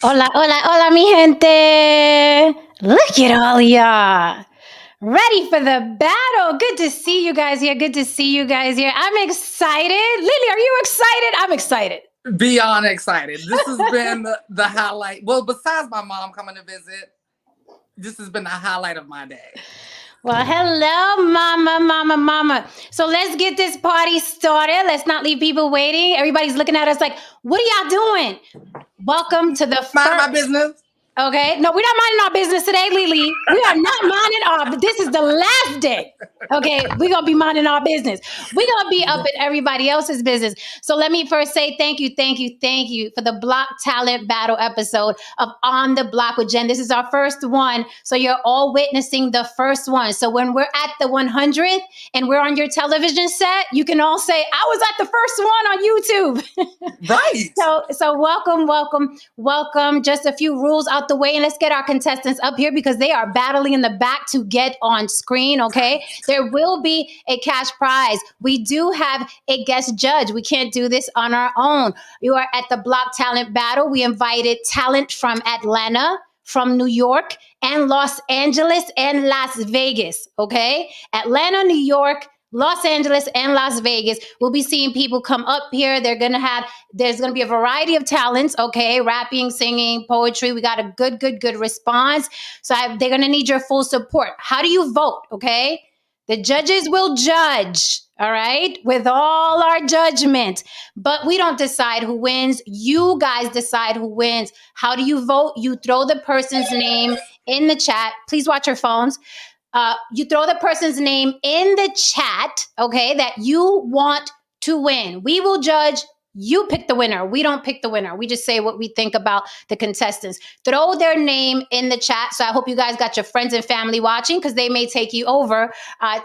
Hola, hola, hola, mi gente. Look at all y'all. Ready for the battle. Good to see you guys here. Good to see you guys here. I'm excited. Lily, are you excited? I'm excited. Beyond excited. This has been the highlight. Well, besides my mom coming to visit, this has been the highlight of my day. Well, hello, mama. So let's get this party started. Let's not leave people waiting. Everybody's looking at us like, what are y'all doing? Welcome to the Mind my first. business. Okay, no, we're not minding our business today, Lily. We are not minding our. This is the last day. Okay, we're gonna be minding our business. We're gonna be up in everybody else's business. So let me first say thank you for the Block Talent Battle episode of On the Block with Jen. This is our first one, so you're all witnessing the first one. So when we're at the 100th and we're on your television set, you can all say, "I was at the first one on YouTube." Right. So welcome. Just a few rules out the way, and let's get our contestants up here because they are battling in the back to get on screen. Okay, there will be a cash prize. We do have a guest judge. We can't do this on our own. You are at the Block Talent Battle. We invited talent from Atlanta, from New York, and Los Angeles and Las Vegas. Okay, Atlanta, New York, Los Angeles and Las Vegas. We'll be seeing people come up here. There's gonna be a variety of talents, okay? Rapping, singing, poetry. We got a good response. So they're gonna need your full support. How do you vote, okay? The judges will judge, all right, with all our judgment. But we don't decide who wins. You guys decide who wins. How do you vote? You throw the person's name in the chat. Please watch your phones. You throw the person's name in the chat, okay, that you want to win. We will judge. You pick the winner. We don't pick the winner. We just say what we think about the contestants. Throw their name in the chat. So I hope you guys got your friends and family watching because they may take you over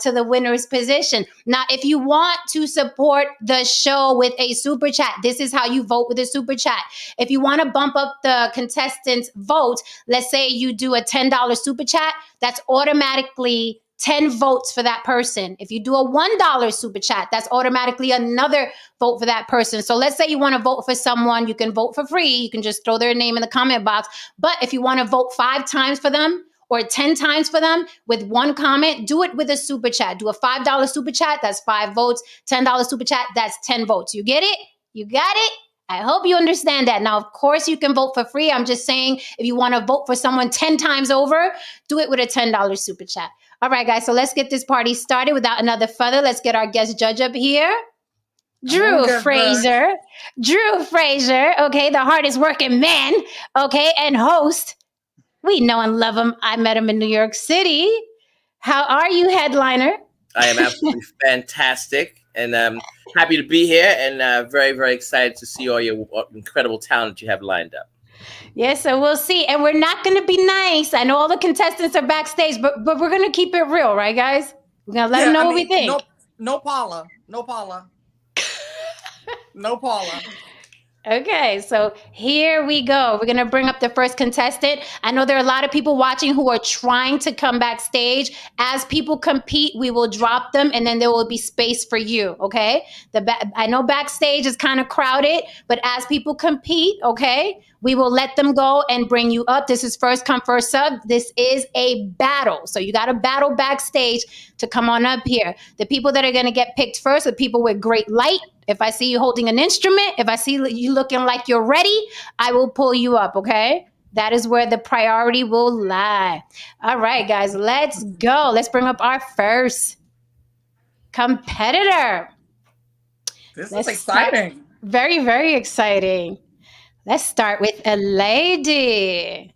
to the winner's position. Now, if you want to support the show with a super chat, this is how you vote with a super chat. If you want to bump up the contestants' vote, let's say you do a $10 super chat, that's automatically 10 votes for that person. If you do a $1 super chat, that's automatically another vote for that person. So let's say you want to vote for someone, you can vote for free. You can just throw their name in the comment box. But if you want to vote 5 times for them or 10 times for them with one comment, do it with a super chat. Do a $5 super chat, that's 5 votes. $10 super chat, that's 10 votes. You get it? You got it? I hope you understand that. Now, of course, you can vote for free. I'm just saying if you want to vote for someone 10 times over, do it with a $10 super chat. All right, guys, so let's get this party started without another further. Let's get our guest judge up here. Drew Fraser. Drew Fraser, okay, the hardest working man, okay, and host. We know and love him. I met him in New York City. How are you, headliner? I am absolutely fantastic, and happy to be here, and very, very excited to see all your incredible talent you have lined up. Yes, so we'll see. And we're not going to be nice. I know all the contestants are backstage, but we're going to keep it real, right, guys? We're going to let them know what we think. No Paula. No Paula. Okay, so here we go. We're going to bring up the first contestant. I know there are a lot of people watching who are trying to come backstage. As people compete, we will drop them, and then there will be space for you, okay? I know backstage is kind of crowded, but as people compete, okay, we will let them go and bring you up. This is first come, first serve. This is a battle. So you got to battle backstage to come on up here. The people that are going to get picked first are people with great light. If I see you holding an instrument, if I see you looking like you're ready, I will pull you up, okay? That is where the priority will lie. All right, guys, let's go. Let's bring up our first competitor. This is exciting. Very, very exciting. Let's start with a lady.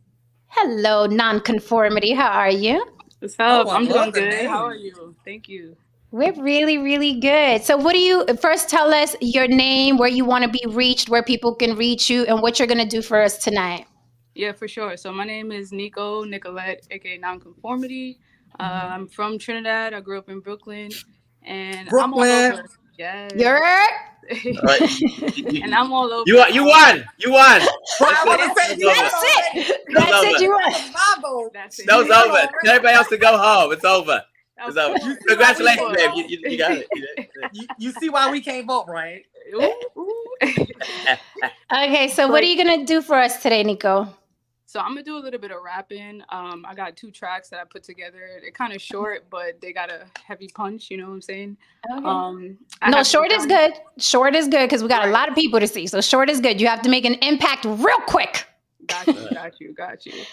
Hello, Nonconformity. How are you? What's up? I'm doing good. How are you? Thank you. We're really, really good. So what do you, first tell us your name, where you want to be reached, where people can reach you, and what you're going to do for us tonight. Yeah, for sure. So my name is Nico Nicolette, aka Nonconformity. I'm from Trinidad. I grew up in Brooklyn. And I'm all over. Yes. And I'm all over. You won. That's it. You won. That was over. Tell everybody else to go home. It's over. It's over. Congratulations, babe. You got it. You see why we can't vote, right? Ooh. Okay, so what are you gonna do for us today, Nico? So I'm gonna do a little bit of rapping. I got 2 tracks that I put together. They're kind of short, but they got a heavy punch. You know what I'm saying? Okay. I No, have short is good. Short is good because we got a Right. lot of people to see. So short is good. You have to make an impact real quick. Got you.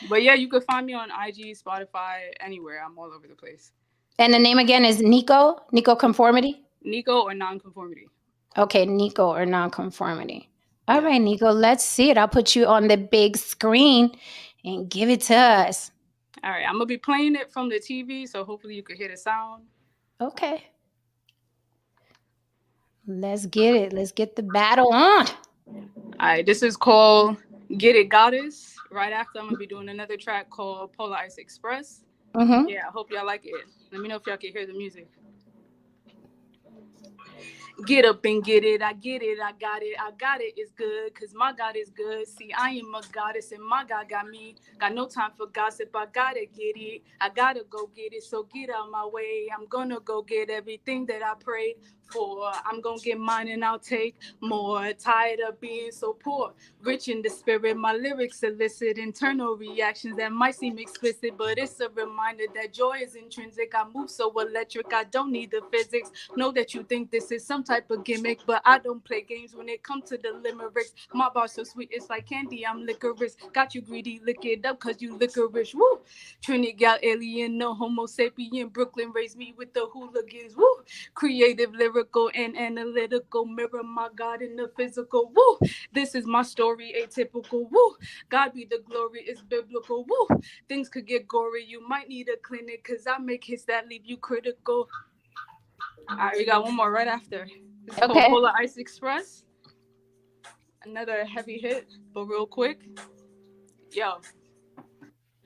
But yeah, you could find me on IG, Spotify, anywhere. I'm all over the place. And the name again is Nico Conformity. Nico or Nonconformity. Okay, Nico or Nonconformity. All Yeah. right, Nico, let's see it. I'll put you on the big screen and give it to us. All right, I'm gonna be playing it from the TV, so hopefully you could hear the sound. Okay. Let's get it. Let's get the battle on. All right, this is called Get It Goddess. Right after, I'm gonna be doing another track called Polar Ice Express. Mm-hmm. Yeah, I hope y'all like it. Let me know if y'all can hear the music. Get up and get it. I get it. I got it. I got it. It's good because my God is good. See, I am a goddess and my God got me. Got no time for gossip. I gotta get it. I gotta go get it. So get out my way. I'm gonna go get everything that I prayed for. I'm gonna get mine and I'll take more. Tired of being so poor. Rich in the spirit. My lyrics elicit internal reactions that might seem explicit, but it's a reminder that joy is intrinsic. I move so electric. I don't need the physics. Know that you think this is some type of gimmick, but I don't play games when it comes to the limericks. My bar's so sweet, it's like candy, I'm licorice. Got you greedy, lick it up cause you licorice. Woo! Trinity gal alien, no homo sapien. Brooklyn raised me with the hooligans. Woo! Creative, lyrical, and analytical. Mirror my God in the physical. Woo! This is my story, atypical. Woo! God be the glory, it's biblical. Woo! Things could get gory, you might need a clinic cause I make hits that leave you critical. All right, we got one more right after. It's called Okay. Polar Ice Express. Another heavy hit, but real quick. Yo,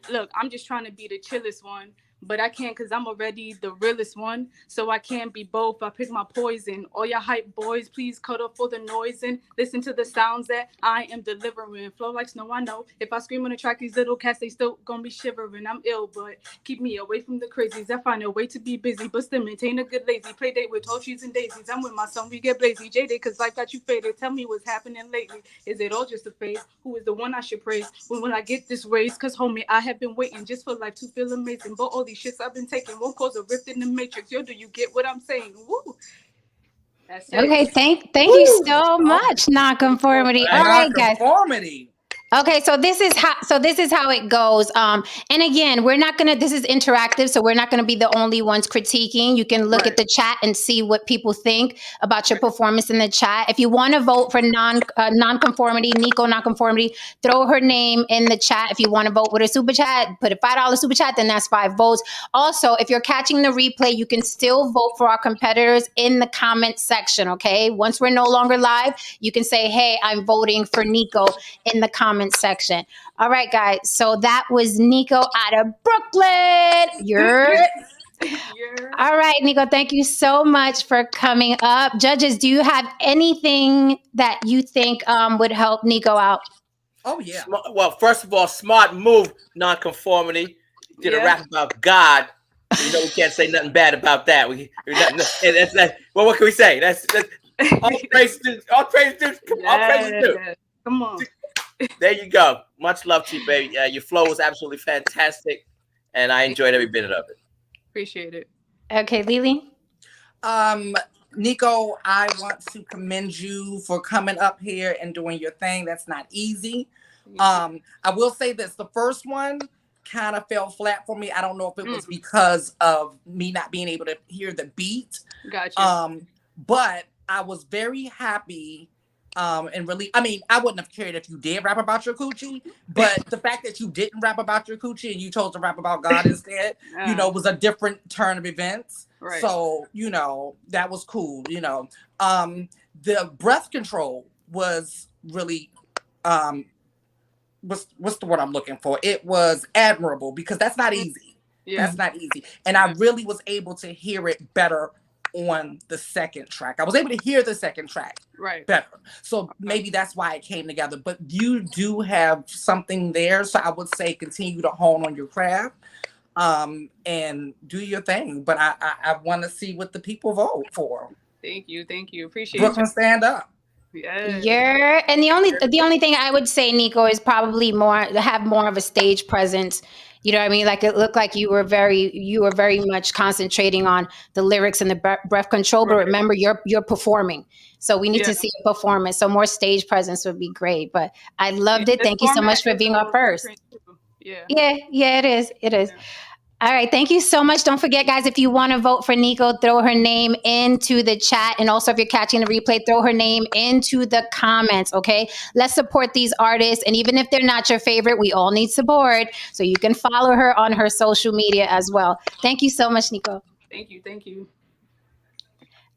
look, I'm just trying to be the chillest one, but I can't because I'm already the realest one. So I can't be both. I pick my poison. All your hype boys, please cut off all the noise and listen to the sounds that I am delivering. Flow like snow, I know. If I scream on the track, these little cats, they still gonna be shivering. I'm ill, but keep me away from the crazies. I find a way to be busy, but still maintain a good lazy. Play date with tall trees and daisies. I'm with my son, we get blazy. Jaded, cause life got you faded. Tell me what's happening lately. Is it all just a phase? Who is the one I should praise? When will I get this raise? Cause homie, I have been waiting just for life to feel amazing. But all these shits I've been taking won't cause a rift in the matrix. Yo, do you get what I'm saying? Woo! That's it. Okay, thank you so much, Nonconformity. All right, guys. Nonconformity. Okay, so this is how it goes. And again, we're not gonna. This is interactive, so we're not gonna be the only ones critiquing. You can look at the chat and see what people think about your performance in the chat. If you want to vote for nonconformity, Nico Nonconformity, throw her name in the chat. If you want to vote with a super chat, put a $5 super chat, then that's 5 votes. Also, if you're catching the replay, you can still vote for our competitors in the comment section. Okay, once we're no longer live, you can say, "Hey, I'm voting for Nico" in the comment section. All right, guys. So that was Nico out of Brooklyn. All right, Nico. Thank you so much for coming up. Judges, do you have anything that you think would help Nico out? Oh yeah. Well, first of all, smart move, Nonconformity. Did a rap about God. You know we can't say nothing bad about that. Well, what can we say? That's all praise due. All praise due. Come on. There you go. Much love to you, baby. Your flow was absolutely fantastic, and I enjoyed every bit of it. Appreciate it. Okay, Lily. Nico, I want to commend you for coming up here and doing your thing. That's not easy. I will say this: the first one kind of fell flat for me. I don't know if it was because of me not being able to hear the beat. Gotcha. But I was very happy. And really, I mean, I wouldn't have cared if you did rap about your coochie, but the fact that you didn't rap about your coochie and you chose to rap about God instead, you know, was a different turn of events. Right. So, you know, that was cool. You know, the breath control was really, what's the word I'm looking for? It was admirable because that's not easy. Yeah. That's not easy. And I really was able to hear it better on the second track. I was able to hear the second track better. So maybe that's why it came together. But you do have something there. So I would say continue to hone on your craft and do your thing. But I want to see what the people vote for. Thank you. Appreciate Brooklyn, it. stand up. Yeah. And the only thing I would say, Nico, is probably have more of a stage presence. You know what I mean? Like, it looked like you were very much concentrating on the lyrics and the breath control. But remember, you're performing, so we need to see a performance. So more stage presence would be great. But I loved it. Thank you so much for being our first. Yeah, it is. Yeah. All right. Thank you so much. Don't forget, guys, if you want to vote for Nico, throw her name into the chat. And also, if you're catching the replay, throw her name into the comments. Okay. Let's support these artists. And even if they're not your favorite, we all need support. So you can follow her on her social media as well. Thank you so much, Nico. Thank you.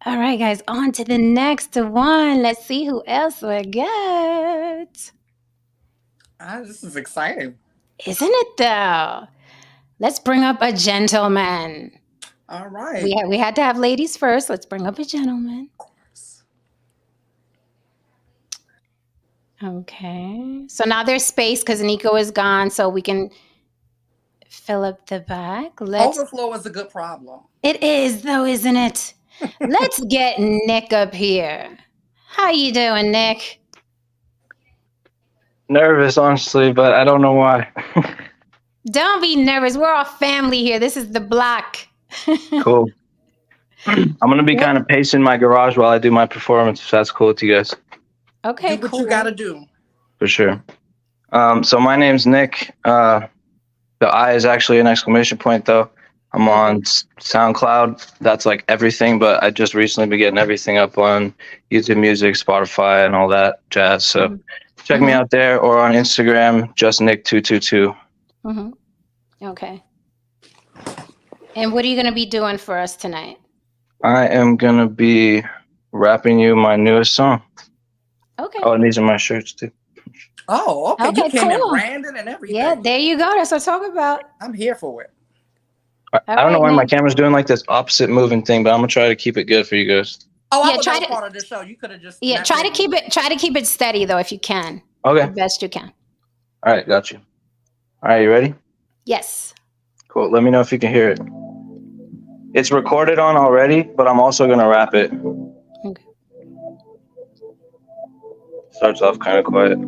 All right, guys, on to the next one. Let's see who else we get. This is exciting. Isn't it, though? Let's bring up a gentleman. All right. We had to have ladies first. Let's bring up a gentleman. Of course. Okay. So now there's space because Nico is gone, so we can fill up the back. Overflow is a good problem. It is, though, isn't it? Let's get Nick up here. How you doing, Nick? Nervous, honestly, but I don't know why. Don't be nervous. We're all family here. This is the block. Cool. I'm going to be kind of pacing my garage while I do my performance, if that's cool with you guys. Okay, do what you got to do. For sure. So my name's Nick. The I is actually an exclamation point, though. I'm on SoundCloud. That's like everything, but I just recently been getting everything up on YouTube Music, Spotify, and all that jazz. So check me out there, or on Instagram, just Nick222. Okay. And what are you going to be doing for us tonight? I am going to be rapping you my newest song. Okay. Oh, and these are my shirts, too. Oh, okay. You came in branded and everything. Yeah, there you go. That's what I'm talking about. I'm here for it. I don't know why my camera's doing like this opposite moving thing, but I'm going to try to keep it good for you guys. Oh, I was part of the show. You could have just... Yeah, try to keep it steady, though, if you can. Okay. The best you can. All right, got you. All right, you ready? Yes. Cool. Let me know if you can hear it. It's recorded on already, but I'm also going to rap it. Okay. Starts off kind of quiet.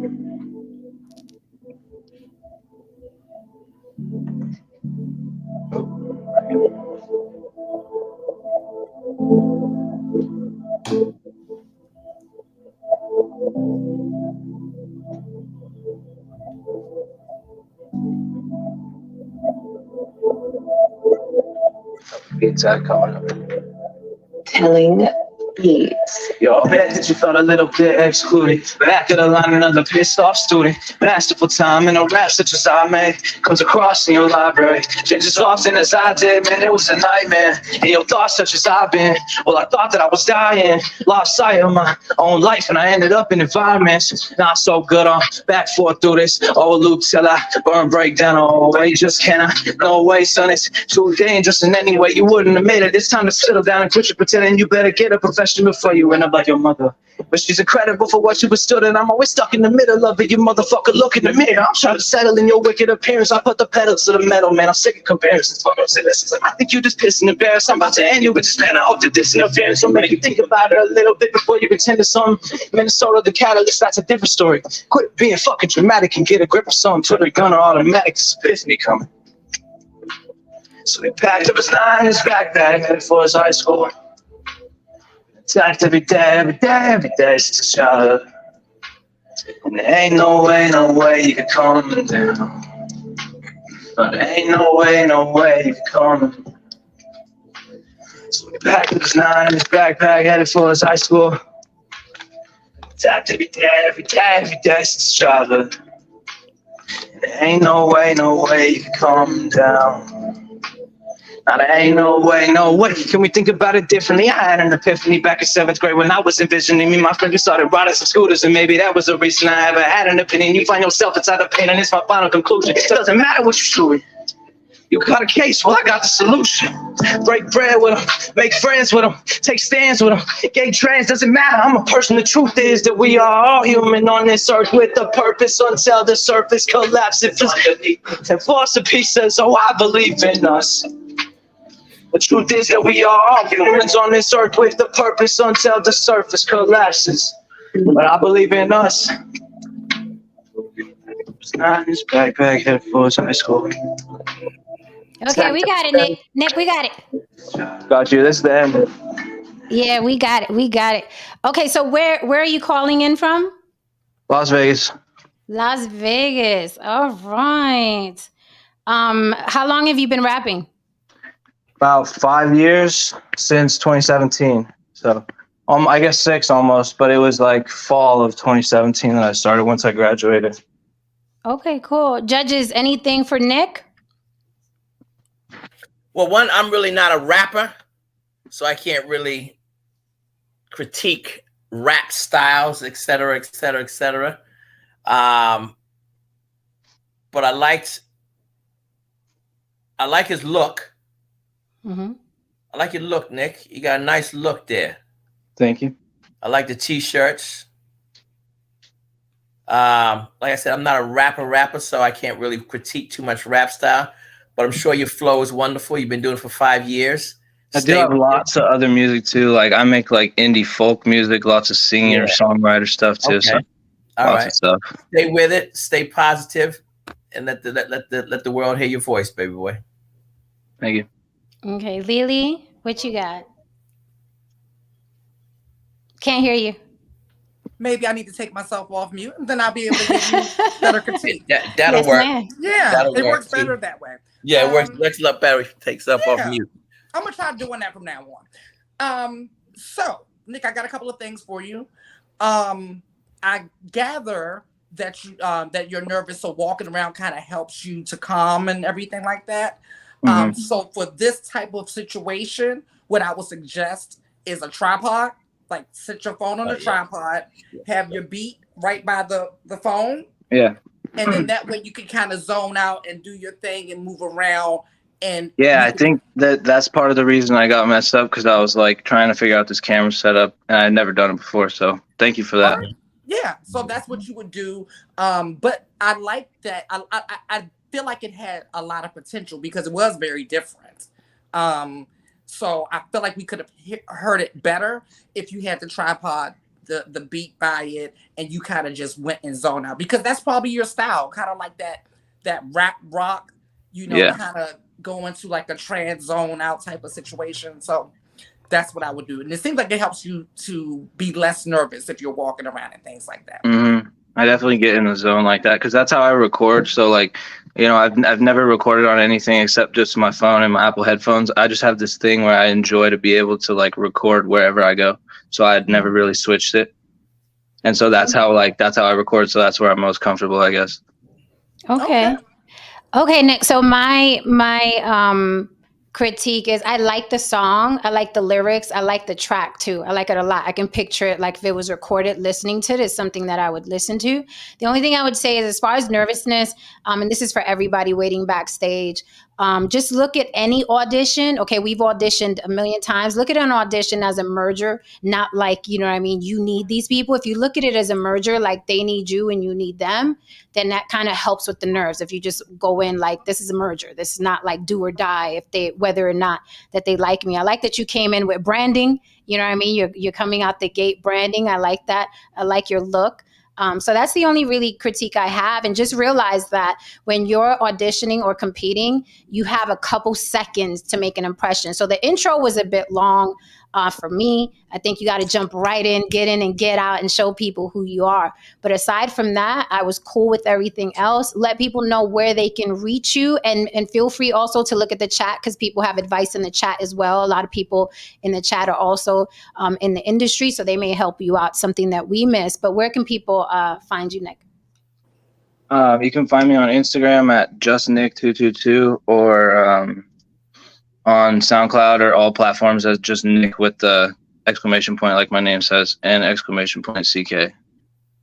Beats are coming up. Telling beats. Yo, I bet that you felt a little bit excluded. Back of the line, another pissed off student. Masterful time in a rap such as I made comes across in your library. Just as often as I did, man, it was a nightmare. And your thoughts such as I've been. Well, I thought that I was dying. Lost sight of my own life, and I ended up in environments not so good. I'm back forth through this old loop till I burn, break down. Oh, way, just cannot. No way, son, it's too dangerous in any way. You wouldn't have made it. It's time to settle down and quit your pretending. You better get a professional before you end up like your mother. But she's incredible for what she withstood, and I'm always stuck in the middle of it. You motherfucker, look in the mirror. I'm trying to settle in your wicked appearance. I put the pedals to the metal, man. I'm sick of comparisons. Fuck, I'm saying this. I think you just pissed and embarrassed. I'm about to end you with this, man. I hope that this interference will make you think about it a little bit before you pretend to something. Minnesota, the catalyst, that's a different story. Quit being fucking dramatic and get a grip of something. Twitter gun or automatic. This epiphany coming. So he packed up his 9-inch backpack, headed for his high school. Attacked every day since a childhood. And there ain't no way you can calm him down. But there ain't no way you can calm him. So he packed up his 9-inch backpack, headed for his high school. Attacked every day since childhood. And there ain't no way you can calm him down. Now there ain't no way. Can we think about it differently? I had an epiphany back in 7th grade when I was envisioning me. My friends started riding some scooters, and maybe that was the reason I ever had an opinion. You find yourself inside the pain, and it's my final conclusion. It doesn't matter what you're doing. You got a case, well, I got the solution. Break bread with them, make friends with them, take stands with them. Gay, trans, doesn't matter, I'm a person. The truth is that we are all human on this earth with a purpose until the surface collapses. And philosophy says, oh, I believe in us. The truth is that we are all humans on this earth with a purpose until the surface collapses. but I believe in us. It's not his backpack, head for his high school. Okay, we got it, Nick. Nick, we got it. Got you. This is the end. Yeah, we got it. We got it. Okay, so where are you calling in from? Las Vegas. Las Vegas. All right. How long have you been rapping? About 5 years since 2017. So I guess 6 almost, but it was like fall of 2017 that I started once I graduated. Okay, cool. Judges, anything for Nick? Well, one, I'm really not a rapper, so I can't really critique rap styles, et cetera, et cetera, et cetera. But I like his look. Mm-hmm. I like your look, Nick. You got a nice look there. Thank you. I like the t-shirts. Like I said, I'm not a rapper, so I can't really critique too much rap style. But I'm sure your flow is wonderful. You've been doing it for 5 years. I do have lots of other music too. Like I make like indie folk music, lots of singing or songwriter stuff too. Okay. So All lots right. of stuff. Stay with it. Stay positive, and let the world hear your voice, baby boy. Thank you. Okay, Lily, what you got? Can't hear you. Maybe I need to take myself off mute, and then I'll be able to give you better critique. That'll Yes, work. ma'am. Yeah, That'll it work, works better that way. Yeah, it works a lot better if you take stuff off yeah. mute. I'm gonna try doing that from now on. So Nick, I got a couple of things for you. I gather that you that you're nervous, so walking around kind of helps you to calm and everything like that. Mm-hmm. So for this type of situation, what I would suggest is a tripod. Like sit your phone on the tripod, have your beat right by the phone. Yeah. And then that way you can kind of zone out and do your thing and move around. And yeah, I think that's part of the reason I got messed up, because I was like trying to figure out this camera setup and I'd never done it before. So thank you for that. Right. Yeah, so that's what you would do. But I like that. I feel like it had a lot of potential because it was very different. So I feel like we could have heard it better if you had the tripod, the beat by it, and you kind of just went and zoned out, because that's probably your style, kind of like that rap rock, kind of go into like a trance zone out type of situation. So that's what I would do. And it seems like it helps you to be less nervous if you're walking around and things like that. Mm-hmm. I definitely get in the zone like that because that's how I record. So like, I've never recorded on anything except just my phone and my Apple headphones. I just have this thing where I enjoy to be able to like record wherever I go. So I'd never really switched it. And so that's how I record. So that's where I'm most comfortable, I guess. Okay, Nick. So my critique is I like the song, I like the lyrics, I like the track too. I like it a lot. I can picture it like if it was recorded, listening to it is something that I would listen to. The only thing I would say is as far as nervousness, and this is for everybody waiting backstage, just look at any audition. Okay, we've auditioned a million times. Look at an audition as a merger, not like, you need these people. If you look at it as a merger, like they need you and you need them, then that kind of helps with the nerves. If you just go in like, this is a merger. This is not like do or die whether or not that they like me. I like that you came in with branding. You know what I mean? You're coming out the gate branding. I like that. I like your look. So that's the only really critique I have. And just realize that when you're auditioning or competing, you have a couple seconds to make an impression. So the intro was a bit long for me. I think you got to jump right in and get out and show people who you are. But aside from that, I was cool with everything else. Let people know where they can reach you, and feel free also to look at the chat because people have advice in the chat as well. A lot of people in the chat are also in the industry, so they may help you out, something that we missed. But where can people find you, Nick? You can find me on Instagram at justnick222 or on SoundCloud or all platforms as just Nick with the exclamation point, like my name says, and exclamation point CK. I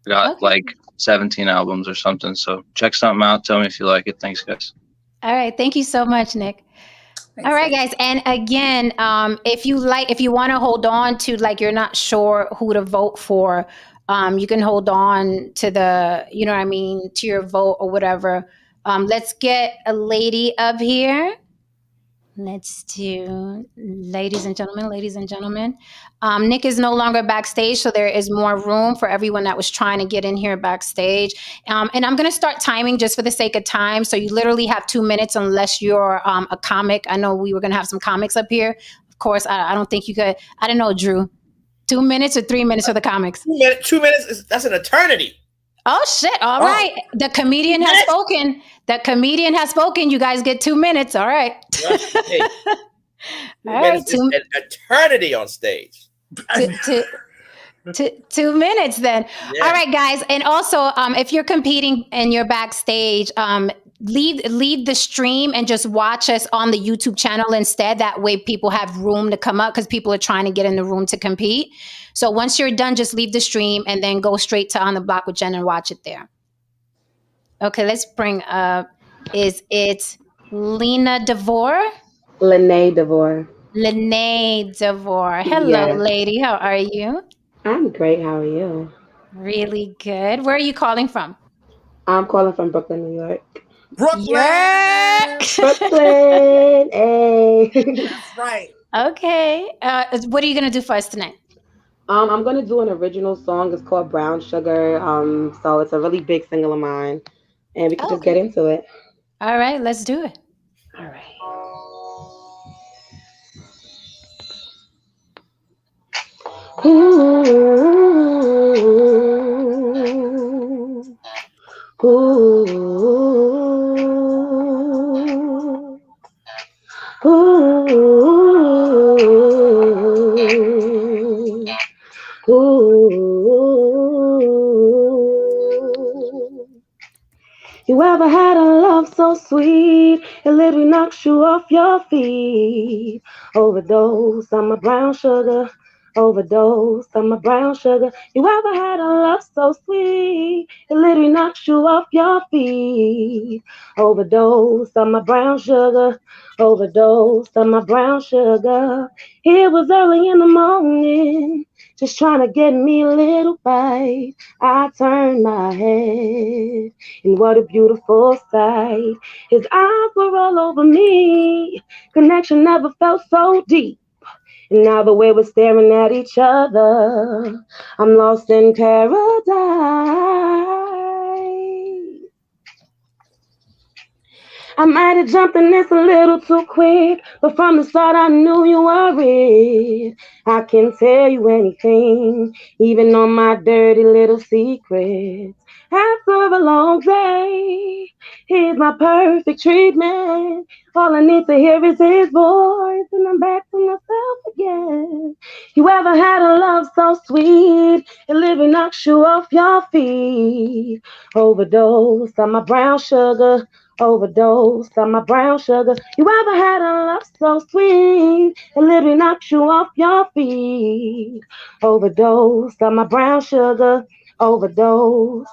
got like 17 albums or something. So check something out. Tell me if you like it. Thanks, guys. All right. Thank you so much, Nick. All right, guys. And again, if you want to hold on to, like, you're not sure who to vote for, you can hold on to to your vote or whatever. Let's get a lady up here. Let's do, ladies and gentlemen. Nick is no longer backstage, so there is more room for everyone that was trying to get in here backstage. And I'm going to start timing just for the sake of time. So you literally have 2 minutes unless you're a comic. I know we were going to have some comics up here. Of course, I don't think you could. I don't know, Drew. 2 minutes or 3 minutes for the comics? 2 minutes, that's an eternity. Oh, shit. All right. The comedian has spoken. The comedian has spoken. You guys get 2 minutes. All right. Hey, All right. an eternity on stage. 2 minutes then. Yeah. All right, guys. And also, if you're competing and you're backstage, leave the stream and just watch us on the YouTube channel instead. That way people have room to come up because people are trying to get in the room to compete. So once you're done, just leave the stream and then go straight to On the Block with Jen and watch it there. Okay, let's bring up, is it Lena DeVore? Lene DeVore. Lene DeVore. Hello, lady. How are you? I'm great. How are you? Really good. Where are you calling from? I'm calling from Brooklyn, New York. Brooklyn. Brooklyn. Hey. That's right. Okay. What are you gonna do for us tonight? I'm gonna do an original song. It's called Brown Sugar. So it's a really big single of mine, and we can just get into it. All right, let's do it. All right. Ooh, ooh, ooh, ooh. You ever had a love so sweet, it literally knocks you off your feet? Overdose on my brown sugar. Overdose on my brown sugar. You ever had a love so sweet, it literally knocks you off your feet? Overdose on my brown sugar. Overdose on my brown sugar. It was early in the morning, just trying to get me a little bite. I turned my head, and what a beautiful sight. His eyes were all over me. Connection never felt so deep. And now the way we're staring at each other, I'm lost in paradise. I might have jumped in this a little too quick, but from the start I knew you were it. I can tell you anything, even on my dirty little secrets. After a long day, here's my perfect treatment. All I need to hear is his voice, and I'm back to myself again. You ever had a love so sweet, it literally knocks you off your feet? Overdose on my brown sugar. Overdose on my brown sugar. You ever had a love so sweet, it literally knocks you off your feet? Overdose on my brown sugar. Overdose.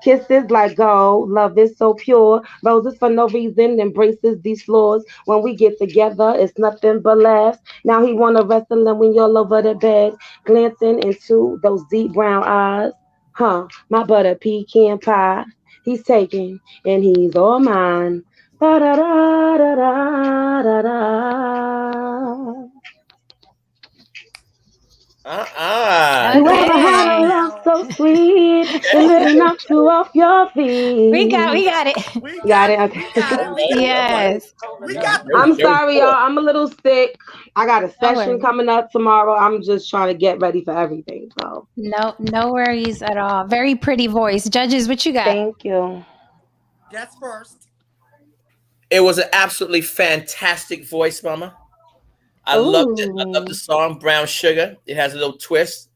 Kisses like gold, love is so pure. Roses for no reason, embraces these flaws. When we get together, it's nothing but laughs. Now he wanna wrestle and we all over the bed, glancing into those deep brown eyes. My butter pecan pie. He's taken and he's all mine. Da da da da da da da. You ever had a love so sweet, it literally knocks you off your feet? We got it. Got it? Okay. Yes. I'm sorry, y'all. I'm a little sick. I got a session coming up tomorrow. I'm just trying to get ready for everything. So no worries at all. Very pretty voice. Judges, what you got? Thank you. Guess first. It was an absolutely fantastic voice, Mama. I loved it. I love the song Brown Sugar. It has a little twist.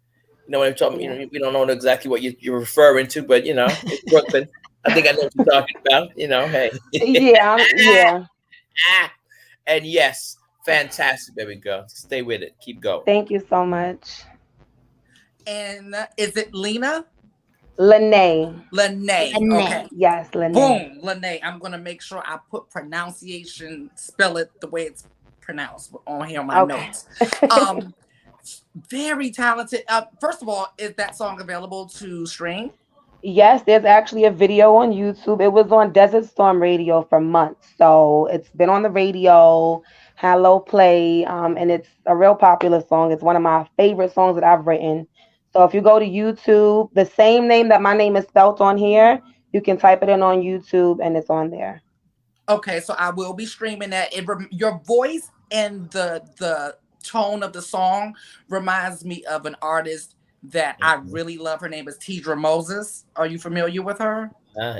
You know, when I'm talking, we don't know exactly what you're referring to, but it's Brooklyn. I think I know what you're talking about. Hey. Yeah. And yes, fantastic, baby girl. Stay with it. Keep going. Thank you so much. And is it Lena? Lene. Okay. Yes, Lene. Boom, Lene. I'm gonna make sure I put pronunciation, spell it the way it's pronounced on here on my notes. Very talented. First of all, is that song available to stream? Yes, there's actually a video on YouTube. It was on Desert Storm Radio for months. So it's been on the radio, Hello Play, and it's a real popular song. It's one of my favorite songs that I've written. So if you go to YouTube, the same name that my name is spelt on here, you can type it in on YouTube and it's on there. Okay, so I will be streaming that. Your voice and the tone of the song reminds me of an artist that I really love. Her name is Tidra Moses. Are you familiar with her?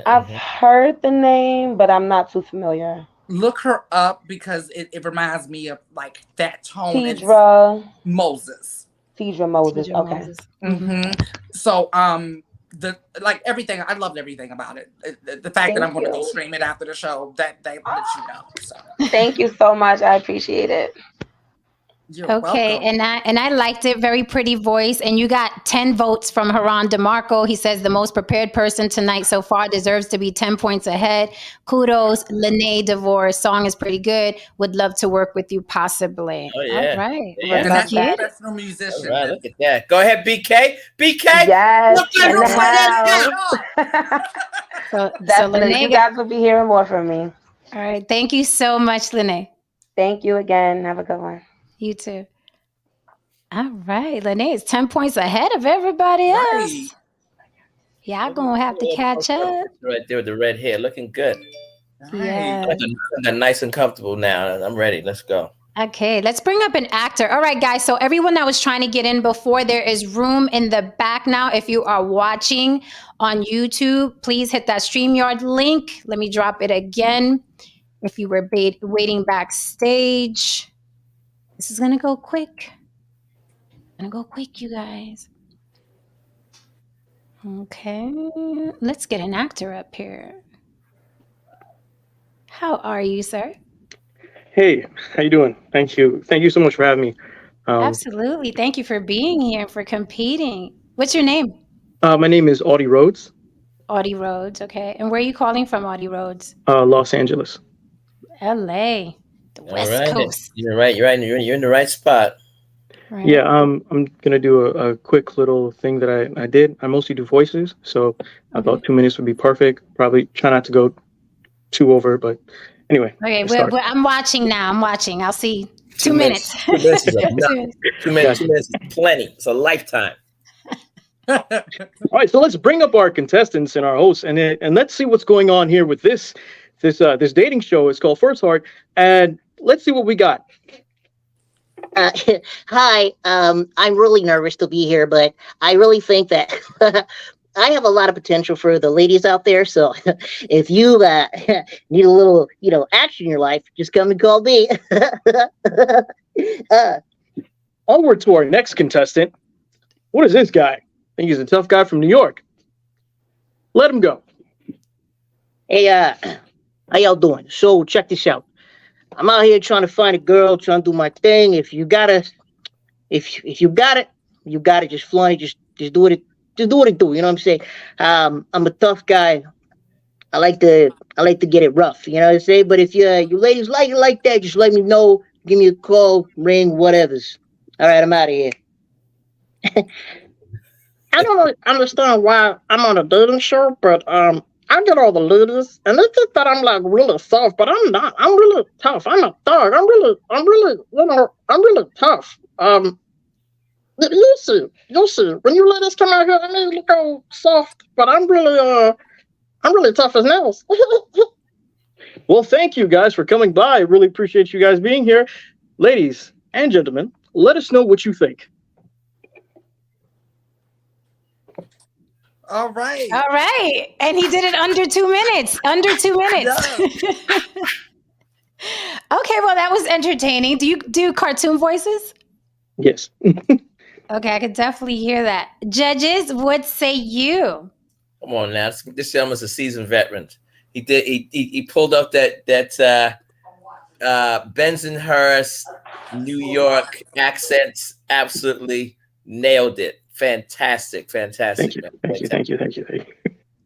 I've heard the name, but I'm not too familiar. Look her up because it reminds me of like that tone. Tidra Moses. Tidra Moses. Okay. Mm-hmm. So everything, I loved everything about it. The fact that I'm going to go stream it after the show, that they let you know. So thank you so much. I appreciate it. You're okay, welcome. and I liked it. Very pretty voice. And you got 10 votes from Haran DeMarco. He says the most prepared person tonight so far deserves to be 10 points ahead. Kudos, Lene DeVore. Song is pretty good. Would love to work with you possibly. Oh, yeah. All right. Yeah. And that's a professional musician. All right, look at that. Go ahead, BK. BK. Yes. So definitely, Lene, you guys will be hearing more from me. All right. Thank you so much, Lene. Thank you again. Have a good one. You too. All right. Lene is 10 points ahead of everybody else. Y'all gonna have to catch up. Right there with the red hair, looking good. Yeah. I'm nice and comfortable now. I'm ready. Let's go. Okay, let's bring up an actor. All right, guys. So everyone that was trying to get in before, there is room in the back now. If you are watching on YouTube, please hit that StreamYard link. Let me drop it again. If you were waiting backstage. This is going to go quick. You guys. Okay. Let's get an actor up here. How are you, sir? Hey, how you doing? Thank you. Thank you so much for having me. Absolutely. Thank you for being here and for competing. What's your name? My name is Audie Rhodes. Audie Rhodes. Okay. And where are you calling from, Audie Rhodes? Los Angeles. LA. The West Coast. You're right. You're in the right spot. Right. Yeah, I'm gonna do a quick little thing that I did. I mostly do voices, so about 2 minutes would be perfect. Probably try not to go too over, but anyway. Okay, I'm watching now. I'll see 2 minutes. 2 minutes is enough. 2 minutes is plenty. It's a lifetime. All right, so let's bring up our contestants and our hosts, and let's see what's going on here with this dating show. It's called First Heart, and let's see what we got. Hi, I'm really nervous to be here, but I really think that I have a lot of potential for the ladies out there. So if you need a little, action in your life, just come and call me. Onward to our next contestant. What is this guy? I think he's a tough guy from New York. Let him go. Hey, how y'all doing? So check this out. I'm out here trying to find a girl, trying to do my thing. If you got it, you got it. Just flaunt it. Just do it. Just do what it do. You know what I'm saying? I'm a tough guy. I like to get it rough. You know what I'm saying? But if you ladies like it like that, just let me know. Give me a call, ring, whatever's. All right, I'm out of here. I don't understand why I'm on a dating show, but I get all the ladies, and they think that I'm like really soft, but I'm not. I'm really tough. I'm a thug. I'm really, I'm really tough. You'll see. When you ladies come out here, I may look all soft, but I'm really tough as nails. Well, thank you guys for coming by. I really appreciate you guys being here. Ladies and gentlemen, let us know what you think. All right. And he did it under 2 minutes. Okay, well, that was entertaining. Do you do cartoon voices? Yes. Okay, I could definitely hear that. Judges, what say you? Come on now. This gentleman's a seasoned veteran. He pulled up that Bensonhurst, New York accents. Absolutely nailed it. Fantastic. Thank you.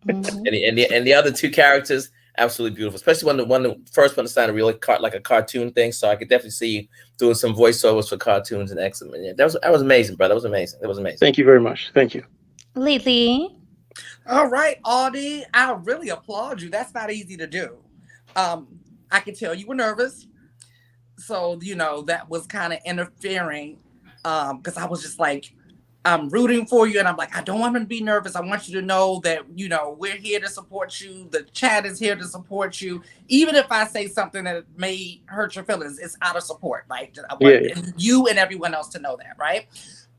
Mm-hmm. And the other two characters, absolutely beautiful. Especially the first one to sound really like a cartoon thing. So I could definitely see you doing some voiceovers for cartoons and X-Men. Yeah, that was amazing, bro. That was amazing. Thank you very much. Thank you. Lily. All right, Audie, I really applaud you. That's not easy to do. I could tell you were nervous. So, that was kind of interfering because I was just like, I'm rooting for you. And I'm like, I don't want him to be nervous. I want you to know that, we're here to support you. The chat is here to support you. Even if I say something that may hurt your feelings, it's out of support. Like, I want you and everyone else to know that, right?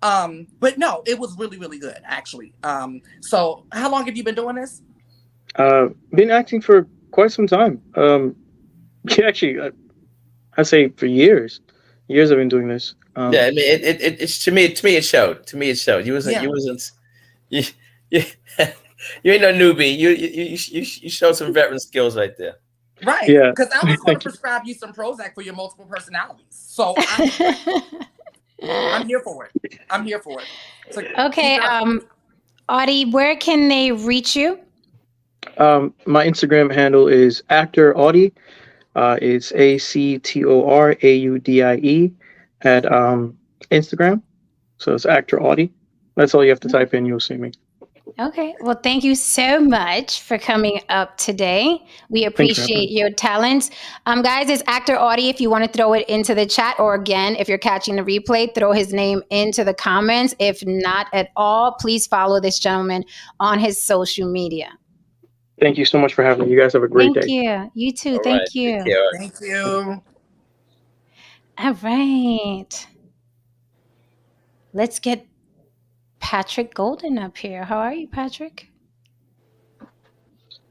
But no, it was really, really good, actually. So how long have you been doing this? Been acting for quite some time. Actually, I'd say for years. Years I've been doing this. I mean, it's to me it showed. To me, it showed. You ain't no newbie. You showed some veteran skills right there. Right. Yeah. Because I was going to prescribe you some Prozac for your multiple personalities. So I'm here for it. I'm here for it. So, okay. Audie, where can they reach you? My Instagram handle is actor Audie. It's ACTORAUDIE at Instagram. So it's actor Audie. That's all you have to type in. You'll see me. Okay. Well, thank you so much for coming up today. We appreciate your talents. Guys, it's actor Audie. If you want to throw it into the chat, or again, if you're catching the replay, throw his name into the comments. If not at all, please follow this gentleman on his social media. Thank you so much for having me. You guys have a great day. Thank you. You too. All Thank right. you. Thank you. All right. Let's get Patrick Golden up here. How are you, Patrick?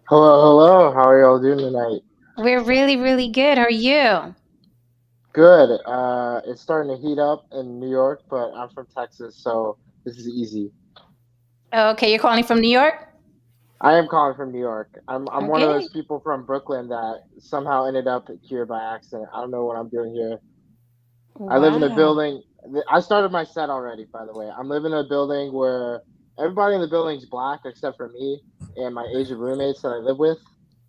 Hello. How are y'all doing tonight? We're really, really good. How are you? Good. It's starting to heat up in New York, but I'm from Texas, so this is easy. Okay, you're calling from New York? I am calling from New York. I'm one of those people from Brooklyn that somehow ended up here by accident. I don't know what I'm doing here. Wow. I live in a building. I started my set already, by the way. I'm living in a building where everybody in the building's black except for me and my Asian roommates that I live with.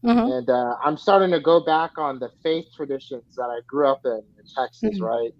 Mm-hmm. And I'm starting to go back on the faith traditions that I grew up in Texas, right?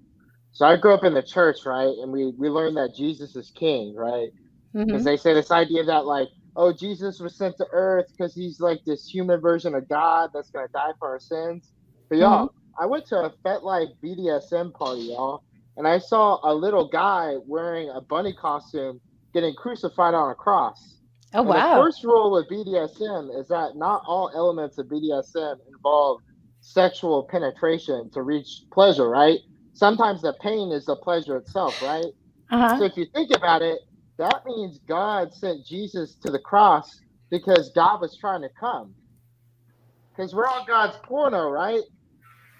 So I grew up in the church, right? And we learned that Jesus is king, right? Because they say this idea that, like, oh, Jesus was sent to earth because he's like this human version of God that's going to die for our sins. But y'all, I went to a FetLife BDSM party, y'all, and I saw a little guy wearing a bunny costume getting crucified on a cross. Oh, and wow. The first rule of BDSM is that not all elements of BDSM involve sexual penetration to reach pleasure, right? Sometimes the pain is the pleasure itself, right? Uh-huh. So if you think about it, that means God sent Jesus to the cross because God was trying to come. Because we're on God's porno, right?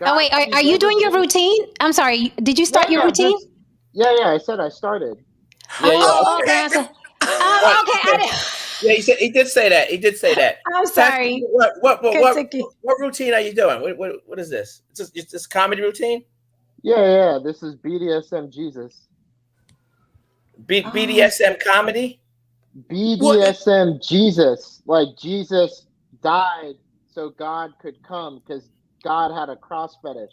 Oh, wait, are you doing your routine? I'm sorry. Did you start your routine? Yeah, I said I started. Oh, okay. Yeah, he did say that. He did say that. I'm sorry. What routine are you doing? What is this? It's this comedy routine? Yeah. This is BDSM Jesus. BDSM comedy? BDSM Jesus. Like Jesus died so God could come because God had a cross fetish.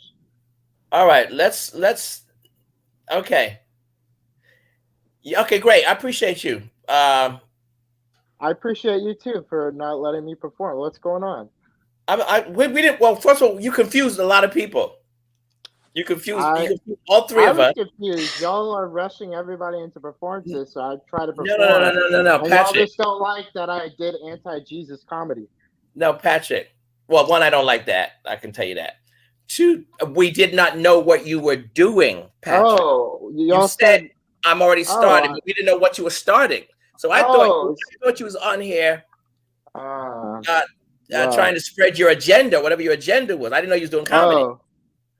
All right, let's okay. Okay, great. I appreciate you. I appreciate you too for not letting me perform. What's going on? We didn't. Well, first of all, you confused a lot of people. You confused all three of us. I'm confused. Y'all are rushing everybody into performances, so I try to perform. No, and Patrick. Y'all just don't like that I did anti-Jesus comedy. No, Patrick. Well, one, I don't like that. I can tell you that. Two, we did not know what you were doing, Patrick. Oh, you said I'm already started, but we didn't know what you were starting. So I thought you was on here trying to spread your agenda, whatever your agenda was. I didn't know you was doing comedy.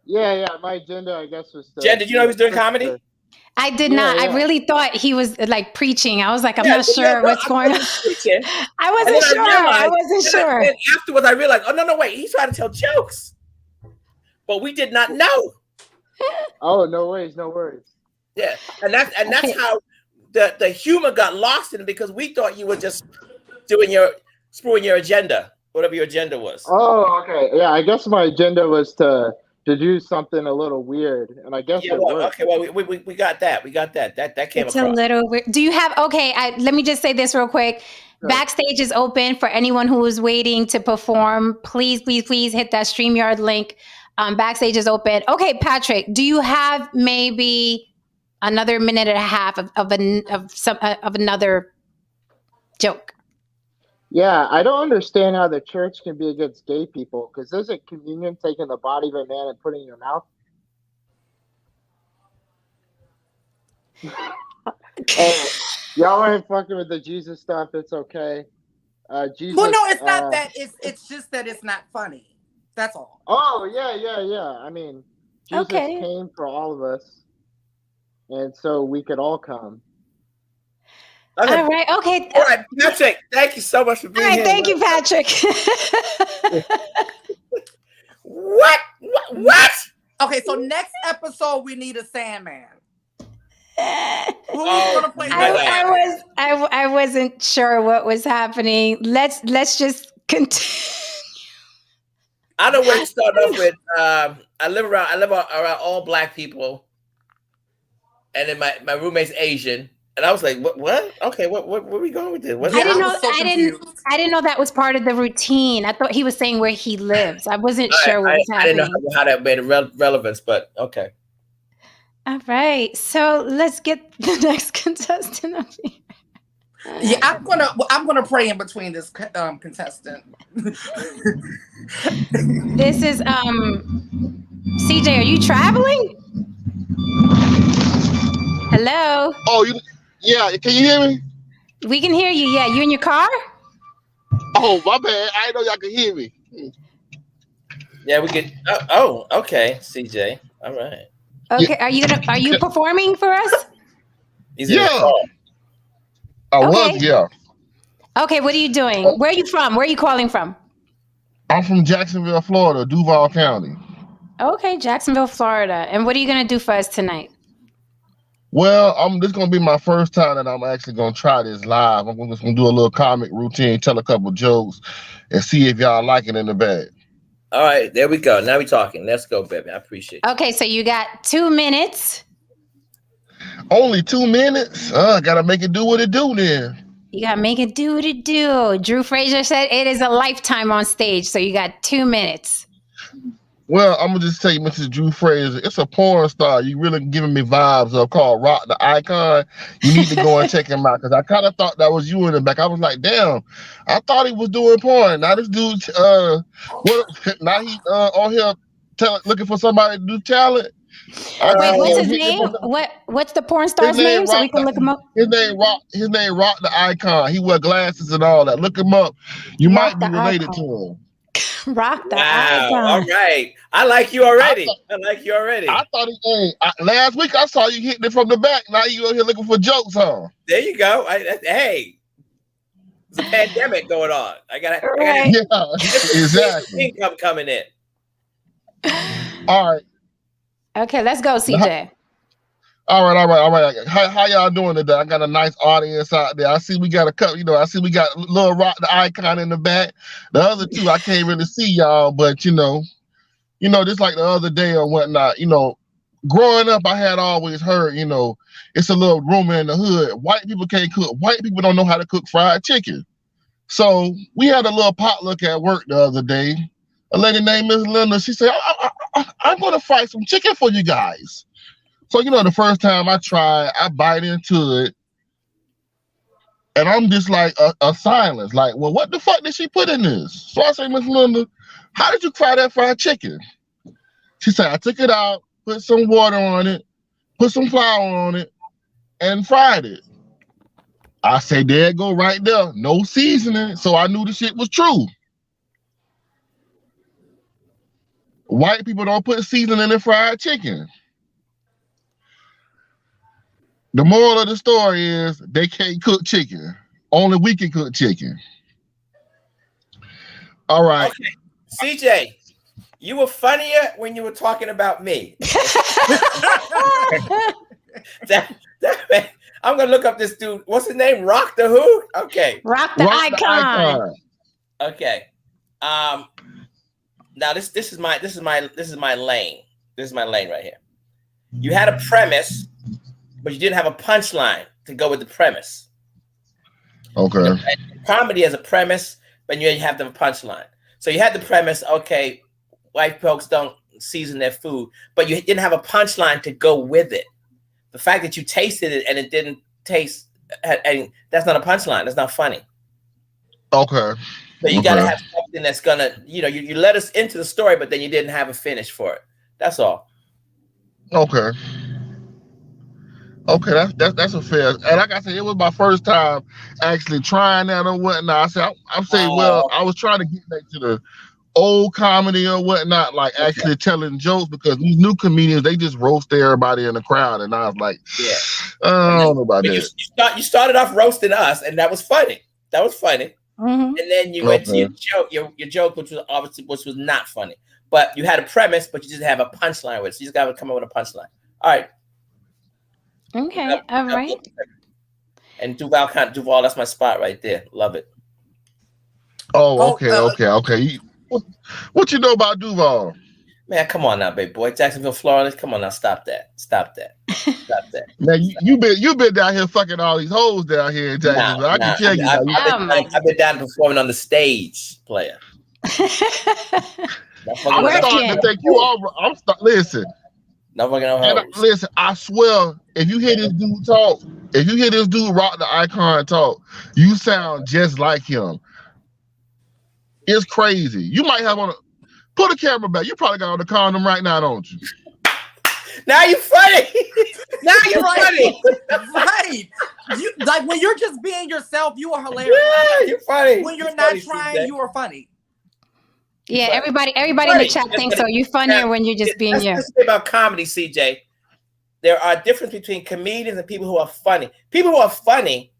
Yeah. My agenda, I guess, was. Jen, did you know he was doing comedy? I did not. Yeah. I really thought he was like preaching. I was like, I'm not sure what's going on. I wasn't sure. And afterwards, I realized, oh no, wait, he's trying to tell jokes, but we did not know. Oh, no worries. Yeah, and that's how the humor got lost in it, because we thought you were just screwing your agenda, whatever your agenda was. Oh, okay. Yeah, I guess my agenda was to do something a little weird, and I guess it worked. Okay, well, we got that. That came it's across. a little weird. Do you have? Okay, let me just say this real quick. Backstage is open for anyone who is waiting to perform. Please hit that StreamYard link. Backstage is open. Okay, Patrick, do you have maybe another minute and a half of another joke? Yeah, I don't understand how the church can be against gay people, because isn't communion taking the body of a man and putting it in your mouth? Hey, y'all ain't fucking with the Jesus stuff. It's okay. Jesus. Well, no, it's not that. It's just that it's not funny. That's all. Oh yeah. I mean, Jesus came for all of us, and so we could all come. Okay. All right. Okay. All right, Patrick. Thank you so much for being here. Thank you, Patrick. What? Okay, so next episode we need a Sandman. Who's gonna play? I wasn't sure what was happening. Let's just continue. I don't want to start off with. I live around all black people, and then my roommate's Asian, and I was like, what? Okay, where are we going with this? I didn't know that was part of the routine. I thought he was saying where he lives. I wasn't sure what was happening. I didn't know how that made relevance, but okay. All right, so let's get the next contestant up here. Yeah, I'm gonna pray in between this contestant. This is CJ. Are you traveling? Hello. Oh, yeah. Can you hear me? We can hear you. Yeah, you in your car? Oh, my bad. I didn't know y'all could hear me. Yeah, we could. Oh, okay, CJ. All right. Okay, are you performing for us? Yeah. I was, yeah. Okay, what are you doing? Where are you from? Where are you calling from? I'm from Jacksonville, Florida, Duval County. Okay, Jacksonville, Florida. And what are you gonna do for us tonight? Well, this is gonna be my first time that I'm actually gonna try this live. I'm just gonna do a little comic routine, tell a couple jokes, and see if y'all like it in the bag. All right, there we go. Now we're talking. Let's go, baby. I appreciate it. Okay, so you got 2 minutes. Only 2 minutes? Gotta make it do what it do then. You gotta make it do what it do. Drew Frazier said it is a lifetime on stage, so you got 2 minutes. Well, I'm gonna just tell you, Mrs. Drew Frazier, it's a porn star you really giving me vibes of called Rock the Icon. You need to go and check him out, because I kind of thought that was you in the back. I was like, damn, I thought he was doing porn. Now this dude, now he on here looking for somebody to do talent. Wait, what's his name? What's the porn star's name so we can look him up? His name Rock the Icon. He wear glasses and all that. Look him up. You might be related to him. Rock the Icon. All right. I like you already. I thought last week I saw you hitting it from the back. Now you over here looking for jokes, huh? There you go. Hey, there's a pandemic going on. I got exactly. Income coming in. All right. Okay, let's go, CJ. All right. How y'all doing today? I got a nice audience out there. I see we got a couple, I see we got Lil Rock the Icon in the back. The other two, I can't really see y'all, but just like the other day or whatnot, growing up, I had always heard, it's a little rumor in the hood. White people can't cook. White people don't know how to cook fried chicken. So we had a little potluck at work the other day. A lady named Miss Linda, she said, I'm going to fry some chicken for you guys. So, the first time I tried, I bite into it. And I'm just like a silence. Like, well, what the fuck did she put in this? So I say, Miss Linda, how did you fry that fried chicken? She said, I took it out, put some water on it, put some flour on it, and fried it. I say, there it go right there. No seasoning. So I knew the shit was true. White people don't put seasoning in fried chicken. The moral of the story is they can't cook chicken. Only we can cook chicken. All right. Okay. CJ, you were funnier when you were talking about me. I'm gonna look up this dude. What's his name? Rock the who? Okay. Rock the Icon. Okay. Now this is my lane. This is my lane right here. You had a premise, but you didn't have a punchline to go with the premise. Okay. comedy as a premise, but you have the punchline. So you had the premise, okay, white folks don't season their food, but you didn't have a punchline to go with it. The fact that you tasted it and it didn't taste, and that's not a punchline. That's not funny. Okay. So you got to have something that's gonna, you let us into the story, but then you didn't have a finish for it. That's all. Okay. Okay, that's a fair. And like I said, it was my first time actually trying that or whatnot. I said, I'm saying, well, I was trying to get back to the old comedy or whatnot, like actually telling jokes, because these new comedians, they just roast everybody in the crowd, and I was like, I don't know about that. You started off roasting us, and that was funny. That was funny. And then you went to your joke, which was not funny. But you had a premise, but you just have a punchline with it. So you just got to come up with a punchline. All right. Okay. All right. And Duval, that's my spot right there. Love it. Oh, okay. What you know about Duval? Man, come on now, baby boy. Jacksonville, Florida. Come on now, stop that. Man, you been down here fucking all these hoes down here in Jacksonville. I can tell you. I've been down performing on the stage, player. I'm starting to think you all. Listen. No fucking hoes. Listen, I swear, if you hear this dude talk, if you hear this dude Rock the Icon talk, you sound just like him. It's crazy. You might have put a camera back. You probably got on the condom right now, don't you? Now you're funny. Now you're funny. Right. Like when you're just being yourself, you are hilarious. Yeah, you're funny. When you're not trying, you are funny. Yeah, everybody in the chat thinks so. You're funnier when you're just being you. Let's say about comedy, CJ. There are differences between comedians and people who are funny. People who are funny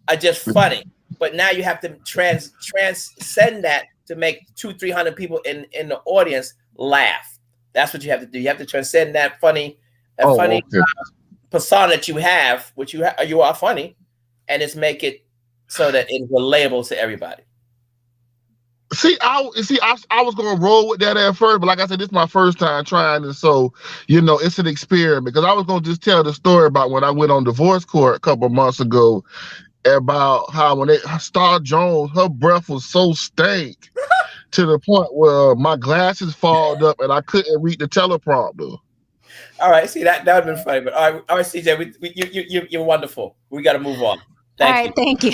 are just funny. But now you have to transcend that to make 200-300 people in the audience laugh. That's what you have to do. You have to transcend that funny persona that you have, which you are funny, and just make it so that it's relatable to everybody. I was gonna roll with that at first, but like I said, this is my first time trying it, so it's an experiment. Because I was gonna just tell the story about when I went on divorce court a couple months ago, about how when Star Jones, her breath was so stank to the point where my glasses fogged up and I couldn't read the teleprompter. All right, see that would have been funny, but all right, CJ, you're wonderful. We got to move on. Thank you.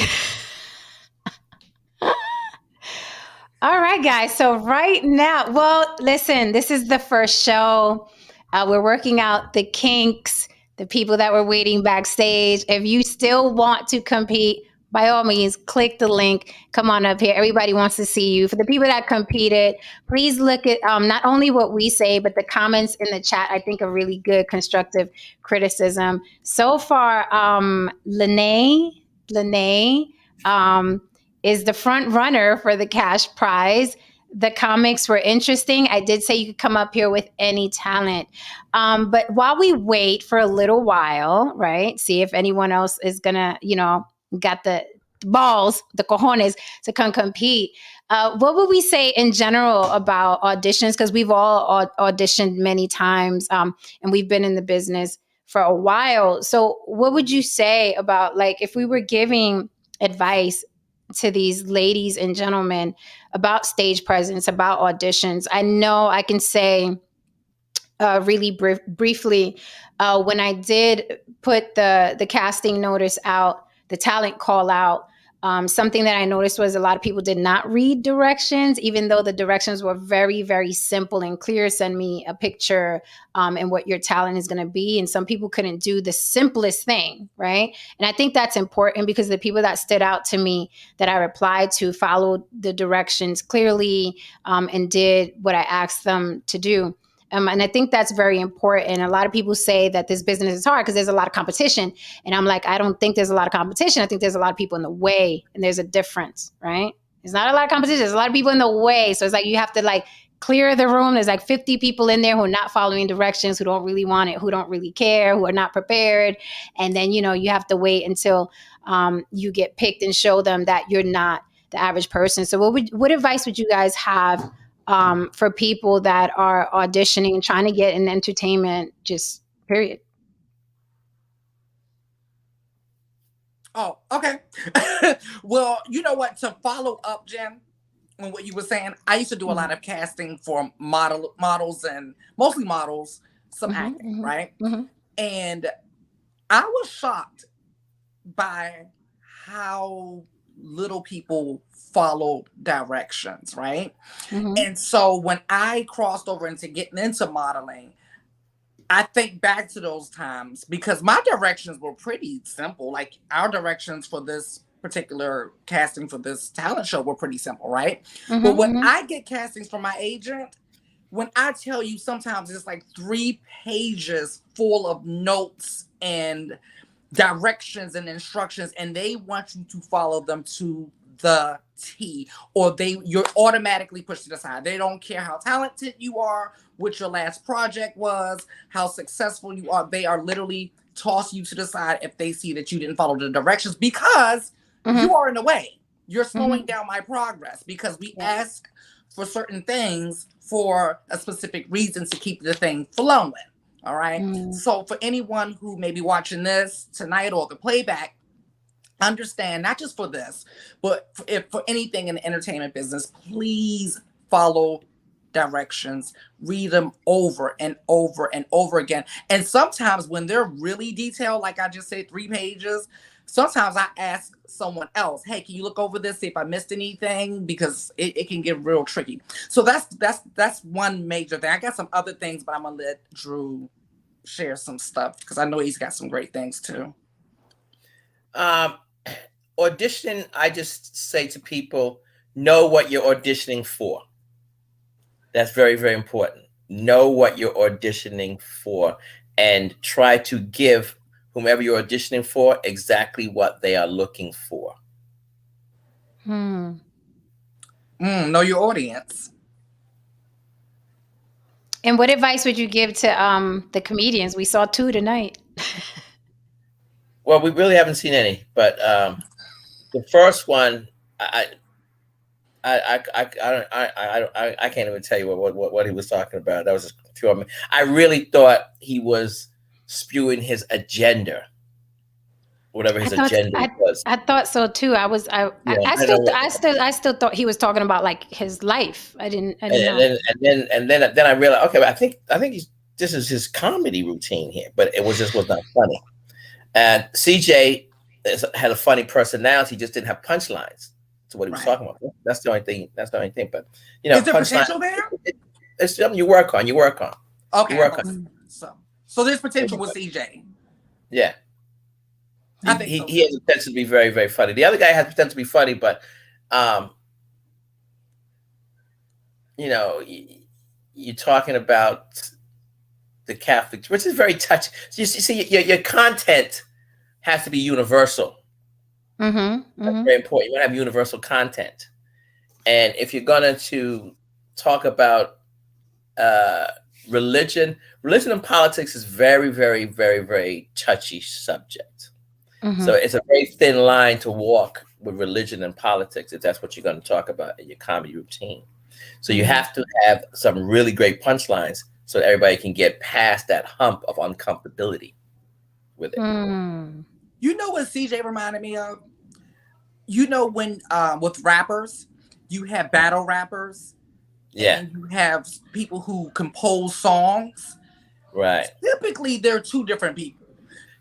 All right, guys. So right now, well, listen, this is the first show. We're working out the kinks, the people that were waiting backstage. If you still want to compete, by all means, click the link. Come on up here. Everybody wants to see you. For the people that competed, please look at not only what we say, but the comments in the chat. I think are really good, constructive criticism. So far, Lene is the front runner for the cash prize. The comics were interesting. I did say you could come up here with any talent. But while we wait for a little while, right, see if anyone else is gonna, got the balls, the cojones to come compete. What would we say in general about auditions? Because we've all auditioned many times and we've been in the business for a while. So what would you say about, like, if we were giving advice to these ladies and gentlemen about stage presence, about auditions? I know I can say really briefly, when I did put the casting notice out, the talent call out, something that I noticed was a lot of people did not read directions, even though the directions were very, very simple and clear. Send me a picture and what your talent is going to be. And some people couldn't do the simplest thing, right? And I think that's important because the people that stood out to me that I replied to followed the directions clearly and did what I asked them to do. And I think that's very important. A lot of people say that this business is hard because there's a lot of competition. And I'm like, I don't think there's a lot of competition. I think there's a lot of people in the way, and there's a difference, right? There's not a lot of competition. There's a lot of people in the way. So it's like you have to clear the room. There's 50 people in there who are not following directions, who don't really want it, who don't really care, who are not prepared. And then, you have to wait until you get picked and show them that you're not the average person. So what advice would you guys have for people that are auditioning and trying to get in entertainment, just period? Oh, okay. Well, you know what? To follow up, Jen, on what you were saying, I used to do a lot of casting for models and mostly models, some acting, right? And I was shocked by how little people follow directions, right? And so when I crossed over into getting into modeling, I think back to those times because my directions were pretty simple. Like our directions for this particular casting for this talent show were pretty simple, right? But when I get castings from my agent, when I tell you sometimes it's like 3 pages full of notes and directions and instructions, and they want you to follow them to the T, or you're automatically pushed to the side. They don't care how talented you are, what your last project was, how successful you are. They are literally toss you to the side if they see that you didn't follow the directions because you are in the way. You're slowing down my progress because we ask for certain things for a specific reason to keep the thing flowing. All right. So for anyone who may be watching this tonight or the playback, understand not just for this, but for anything in the entertainment business, please follow directions, read them over and over and over again. And sometimes when they're really detailed, like I just said, 3 pages, sometimes I ask someone else, hey, can you look over this, see if I missed anything? Because it can get real tricky. So that's one major thing. I got some other things, but I'm gonna let Drew share some stuff because I know he's got some great things too. Audition, I just say to people, know what you're auditioning for. That's very, very important. Know what you're auditioning for and try to give whomever you're auditioning for exactly what they are looking for. Know your audience. And what advice would you give to the comedians? We saw 2 tonight. Well, we really haven't seen any, but the first one, I can't even tell you what he was talking about. That was just pure. I really thought he was spewing his agenda, whatever his agenda was. I thought so too. I still thought he was talking about like his life. I didn't know. And then I realized, okay, I think this is his comedy routine here, but it was not funny. And CJ had a funny personality, just didn't have punchlines to what he was talking about. That's the only thing. But is there potential there? It's something you work on. Okay. You work on. So there's potential with CJ. Yeah. I think he has the potential to be very, very funny. The other guy has potential to be funny, but you're talking about the Catholic, which is very touchy. So you see, your content has to be universal. That's very important. You want to have universal content, and if you're going to talk about religion and politics is very, very, very, very touchy subject. So it's a very thin line to walk with religion and politics if that's what you're going to talk about in your comedy routine. So you have to have some really great punchlines so that everybody can get past that hump of uncomfortability with it. You know what CJ reminded me of? You know when with rappers, you have battle rappers. Yeah. And you have people who compose songs. Right. Typically, they're 2 different people.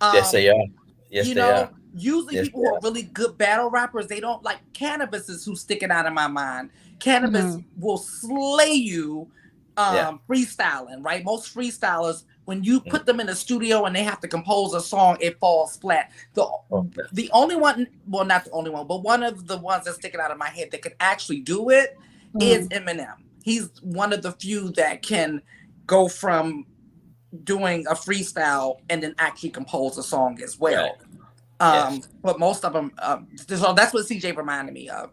Yes, they are. Yes, they are. Usually people who are really good battle rappers, they don't like Cannabis is who's sticking out in my mind. Cannabis will slay you freestyling, right? Most freestylers, when you put them in the studio and they have to compose a song, it falls flat. The only one, well, not the only one, but one of the ones that's sticking out of my head that could actually do it is Eminem. He's one of the few that can go from doing a freestyle and then actually compose a song as well. But most of them, so that's what CJ reminded me of.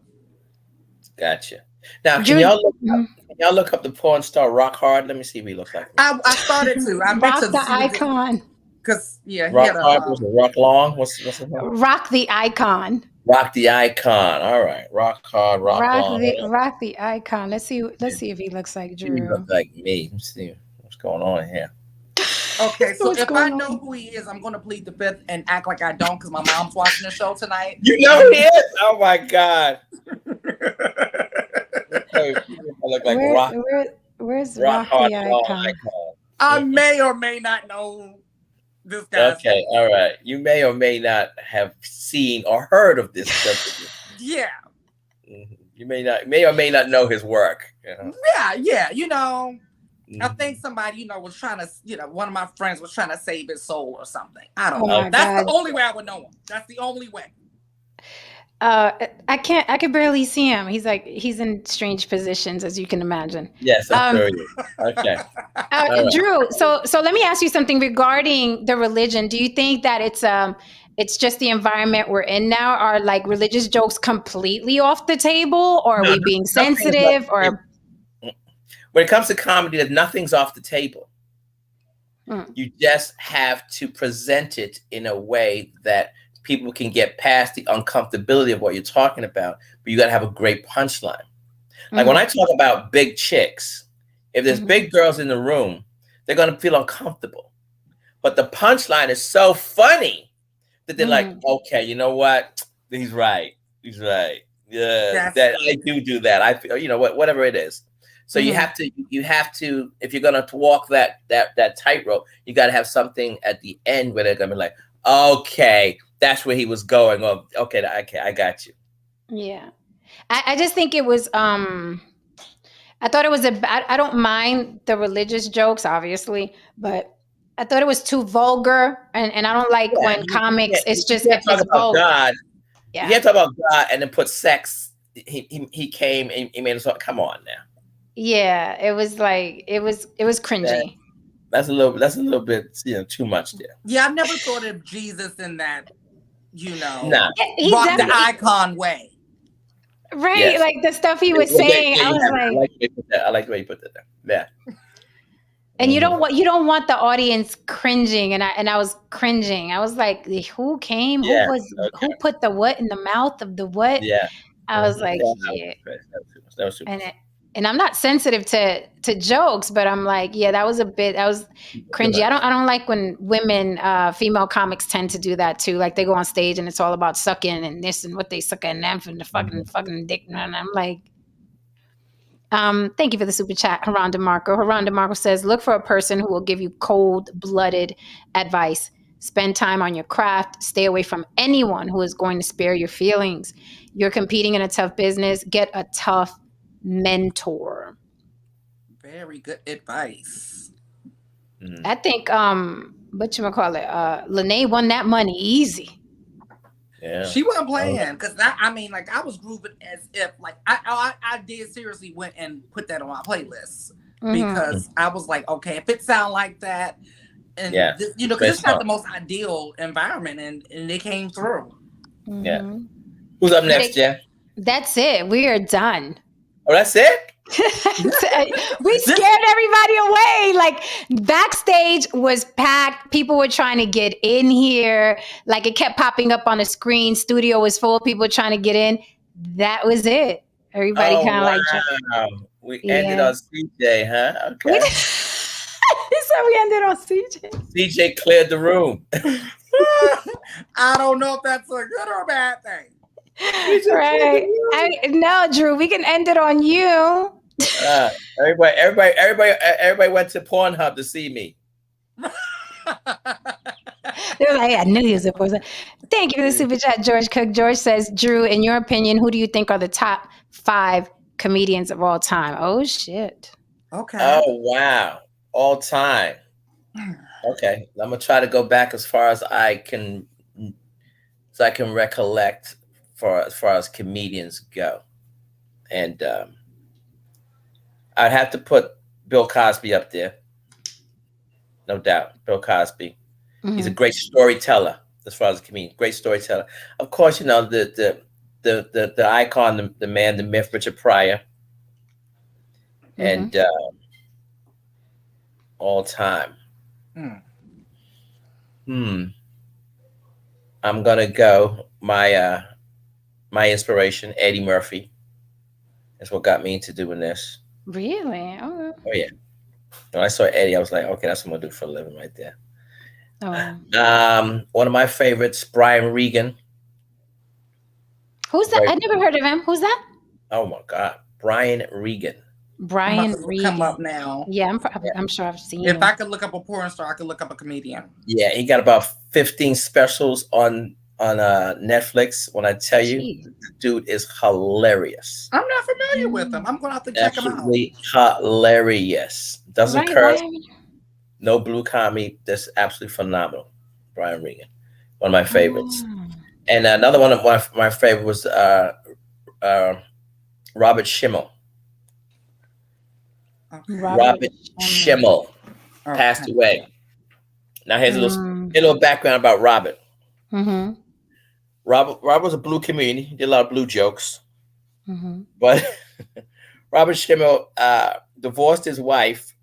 Gotcha. Now, can y'all look up the porn star Rock Hard? Let me see what he looks like. I started to. I Rock the Icon. Because Rock Hard was a Rock Long. What's his name? Rock the Icon. Rock the Icon. All right, Rock Hard, Rock Long. Rock the Icon. Let's see if he looks like Drew. He looks like me. Let's see what's going on here. Okay, so What's if I going know on? who he is, I'm gonna plead the fifth and act like I don't because my mom's watching the show tonight. You know who he is? Oh my God. I look like Where's rock Rock hard the ball icon? icon. I may or may not know this guy's Okay, name. all right. You may or may not have seen or heard of this stuff. Yeah. You may or may not know his work. You know? Yeah. I think somebody, was trying to, one of my friends was trying to save his soul or something. I don't know. That's the only way I would know him. That's the only way. I can barely see him. He's in strange positions, as you can imagine. Yes, I'm sure you. Okay. Right. Drew, so let me ask you something regarding the religion. Do you think that it's just the environment we're in now? Are like religious jokes completely off the table, or are we being sensitive? Or when it comes to comedy, nothing's off the table. You just have to present it in a way that people can get past the uncomfortability of what you're talking about, but you got to have a great punchline. Like when I talk about big chicks, if there's big girls in the room, they're going to feel uncomfortable. But the punchline is so funny that they're like, okay, you know what? He's right. Yeah, that I do that. I feel, whatever it is. So you have to, if you're going to walk that tightrope, you got to have something at the end where they're going to be like, okay, that's where he was going. Oh, okay, I got you. Yeah. I just think it was, I thought it was I don't mind the religious jokes, obviously, but I thought it was too vulgar. And I don't like when comics, it's just it's vulgar. God. Yeah. You can't talk about God and then put sex. He came and he made us, come on now. Yeah. It was like, it was cringy. That's a little bit, too much there. Yeah, I've never thought of Jesus in that, nah. rock the icon way. Right, yes. Like the stuff he was saying, I was I like the way you put that there. Yeah. And you don't want the audience cringing, and I was cringing. I was like, who came? Yeah. Who put the what in the mouth of the what? Yeah. I was like, yeah. That was super. And I'm not sensitive to jokes, but I'm like, yeah, that was cringy. I don't like when women, female comics tend to do that too. Like they go on stage and it's all about sucking and this and what they suck and them and the fucking dick. And I'm like, thank you for the super chat, Haran DeMarco. Haran DeMarco says, look for a person who will give you cold-blooded advice. Spend time on your craft. Stay away from anyone who is going to spare your feelings. You're competing in a tough business. Get a tough mentor. Very good advice. I think Lene won that money easy. Yeah. She wasn't playing because I was grooving as if I did seriously went and put that on my playlist because I was like, okay, if it sound like that, and because it's not the most ideal environment, and they came through. Yeah. Who's up next, Jeff? That's it. We are done. Oh, that's it? We scared everybody away. Like backstage was packed. People were trying to get in here. Like it kept popping up on the screen. Studio was full of people trying to get in. That was it. Everybody kind of we ended on CJ, huh? Okay. So we ended on CJ. CJ cleared the room. I don't know if that's a good or a bad thing. Right. No, Drew, we can end it on you. Everybody went to Pornhub to see me. They were like, I knew he was a person. Thank you for the super chat, George Cook. George says, Drew, in your opinion, who do you think are the top 5 comedians of all time? Oh shit. Okay. Oh wow. All time. Okay. I'm gonna try to go back as far as I can recollect as far as comedians go. And I'd have to put Bill Cosby up there. No doubt. Bill Cosby. Mm-hmm. He's a great storyteller as far as a comedian. Great storyteller. Of course, the icon, the man, the myth, Richard Pryor. And all time. I'm gonna go my inspiration, Eddie Murphy. That's what got me into doing this. Really? Oh yeah. When I saw Eddie, I was like, okay, that's what I'm gonna do for a living right there. Oh. One of my favorites, Brian Regan. Who's that? I never heard of him. Who's that? Oh my God, Brian Regan. Brian Regan. Come up now. Yeah, I'm sure I've seen If him. I could look up a porn star, I could look up a comedian. Yeah, he got about 15 specials on Netflix. When I tell you, the dude is hilarious. I'm not familiar with him. I'm going to have to check him out. Absolutely hilarious. Doesn't curse. No blue comedy. That's absolutely phenomenal. Brian Regan, one of my favorites. And another one of my favorite was Robert Schimmel. Robert Schimmel passed away. Now here's a little background about Robert. Mm-hmm. Robert was a blue comedian. He did a lot of blue jokes. Mm-hmm. But Robert Schimmel divorced his wife,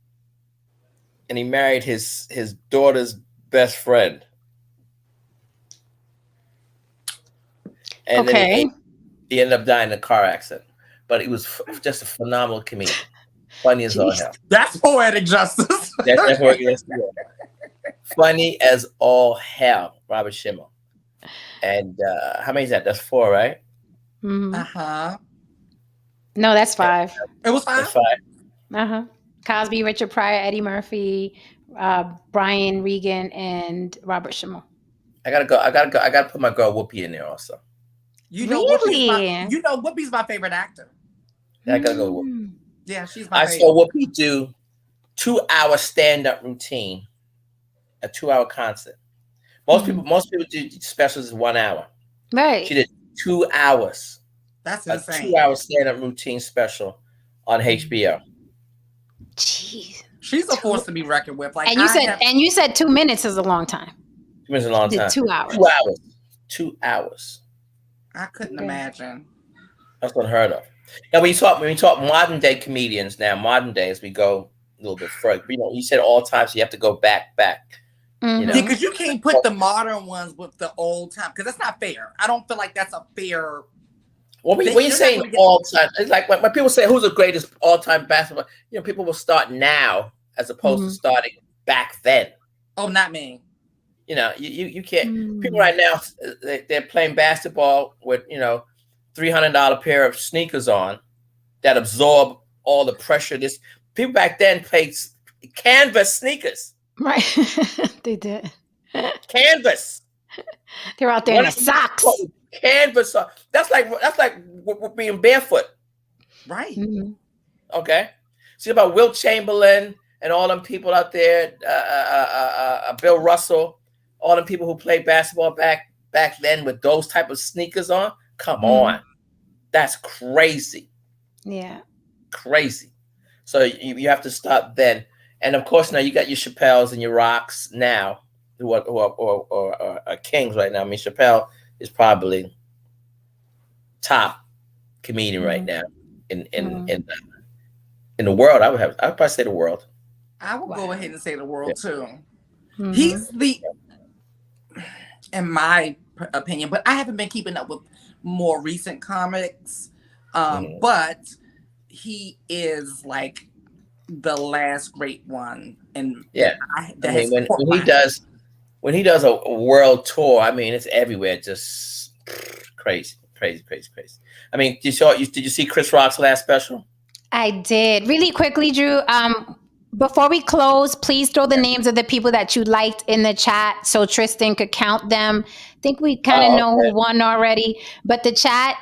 and he married his daughter's best friend. And then he ended up dying in a car accident. But he was just a phenomenal comedian. Funny as all hell. That's poetic justice. That's poetic justice. Funny as all hell, Robert Schimmel. And how many is that? That's 4, right? Mm-hmm. Uh-huh. No, that's 5. It was 5? That's 5. Uh-huh. Cosby, Richard Pryor, Eddie Murphy, Brian Regan, and Robert Schimmel. I gotta put my girl Whoopi in there also. You know, really? Whoopi's my favorite actor. Yeah, I gotta go with Whoopi. Yeah, she's my favorite. I saw Whoopi do 2-hour stand-up routine, a 2-hour concert. Most people do specials in 1 hour. Right. She did 2 hours. That's insane. A 2-hour stand-up routine special on HBO. Jeez. She's a force to be reckoned with. Like, and you said 2 minutes is a long time. 2 minutes is a long time. 2 hours. 2 hours. 2 hours. I couldn't imagine. That's unheard of. Now, when you talk modern day comedians, modern day as we go a little bit further, you said all time, so you have to go back. Mm-hmm. Yeah, because you can't put the modern ones with the old time, because that's not fair. I don't feel like that's a fair. Well, when you're saying all time, it's like when people say who's the greatest all time basketball, people will start now as opposed to starting back then. Oh, not me. You can't. People right now, they're playing basketball with $300 pair of sneakers on that absorb all the pressure. People back then played canvas sneakers. Right, they did. Canvas. They're out there in the socks. Canvas. That's like being barefoot. Right. Mm-hmm. Okay. See about Wilt Chamberlain and all them people out there, Bill Russell, all them people who played basketball back then with those type of sneakers on. Come on. That's crazy. Yeah. Crazy. So you have to start then. And of course, now you got your Chappelles and your Rocks now, who are kings right now. I mean, Chappelle is probably top comedian right now in the world. I'd probably say the world. I would go ahead and say the world too. Mm-hmm. He's in my opinion, but I haven't been keeping up with more recent comics. But he is like the last great one, and when he does a world tour, I mean, it's everywhere, just crazy. I mean, did you see Chris Rock's last special? I did. Really quickly, Drew. Before we close, please throw the names of the people that you liked in the chat so Tristan could count them. I think we kind of know who won already, but the chat,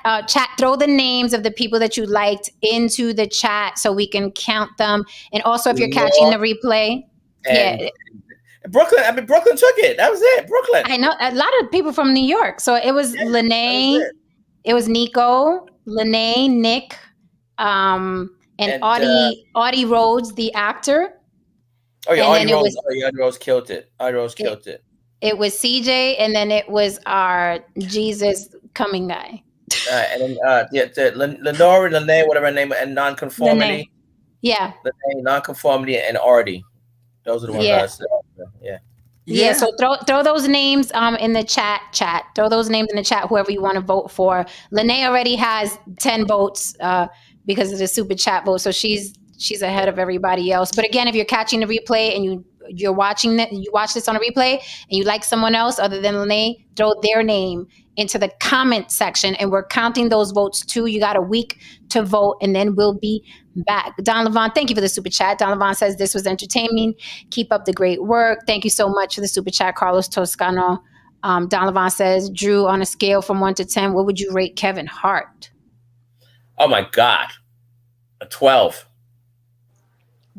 throw the names of the people that you liked into the chat so we can count them. And also, if you're catching the replay, Brooklyn. I mean, Brooklyn took it. That was it. Brooklyn. I know a lot of people from New York. So it was Lene, it was Nico, Lene, Nick, and Audie Rhodes, the actor. Oh yeah, Audie Rhodes killed it. Audie Rhodes killed it. It was CJ, and then it was our Jesus coming guy. And then Lenore, Lene, whatever her name, and Nonconformity. Lene. Yeah. Lene, Nonconformity, and Artie. Those are the ones I said. Yeah. So throw those names in the chat. Throw those names in the chat. Whoever you want to vote for. Lene already has 10 votes because of the super chat vote. So she's she's ahead of everybody else. But again, if you're catching the replay and you're watching it, you watch this on a replay and you like someone else other than Lene, throw their name into the comment section and we're counting those votes too. You got a week to vote and then we'll be back. Don Levon, thank you for the super chat. Don Levon says this was entertaining. Keep up the great work. Thank you so much for the super chat, Carlos Toscano. Don Levon says, Drew, on a scale from 1 to 10, what would you rate Kevin Hart? Oh my God, a 12.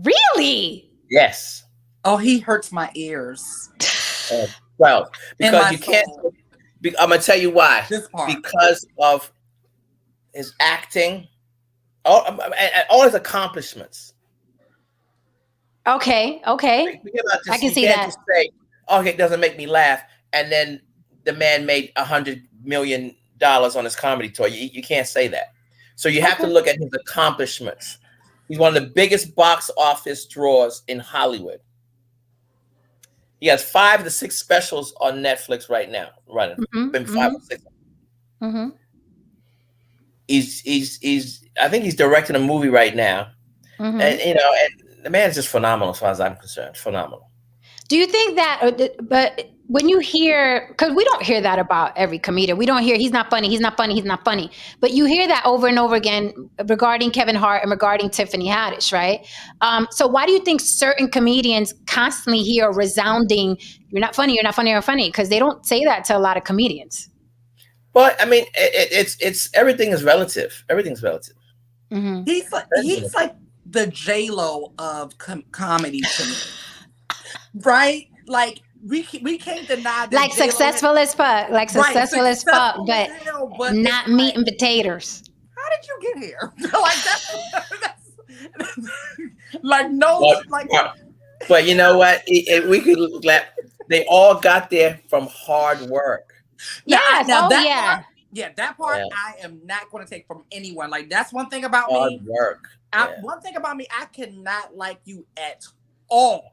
Really? Yes. Oh, he hurts my ears. 12. Because you can't. I'm gonna tell you why. Because of his acting, all his accomplishments. Okay. I can see that. Just say, okay, it doesn't make me laugh, and then the man made $100 million on his comedy tour. You can't say that. So you have to look at his accomplishments. He's one of the biggest box office draws in Hollywood. He has 5 to 6 specials on Netflix right now running. Been 5 or 6. He's I think he's directing a movie right now. And and the man's just phenomenal as far as I'm concerned. Phenomenal. Do you think that, but when you hear, because we don't hear that about every comedian. We don't hear he's not funny. But you hear that over and over again regarding Kevin Hart and regarding Tiffany Haddish, right? So why do you think certain comedians constantly hear a resounding, you're not funny, because they don't say that to a lot of comedians. Well, I mean, it's everything is relative. Everything's relative. He's like the J-Lo of comedy to me. Right? Like we can't deny that. Like successful as fuck. But not meat and potatoes. How did you get here? Like that's like no like but you know what? We could let they all got there from hard work. Yes. That part I am not going to take from anyone. Like that's one thing about hard me. Work. One thing about me, I cannot like you at all.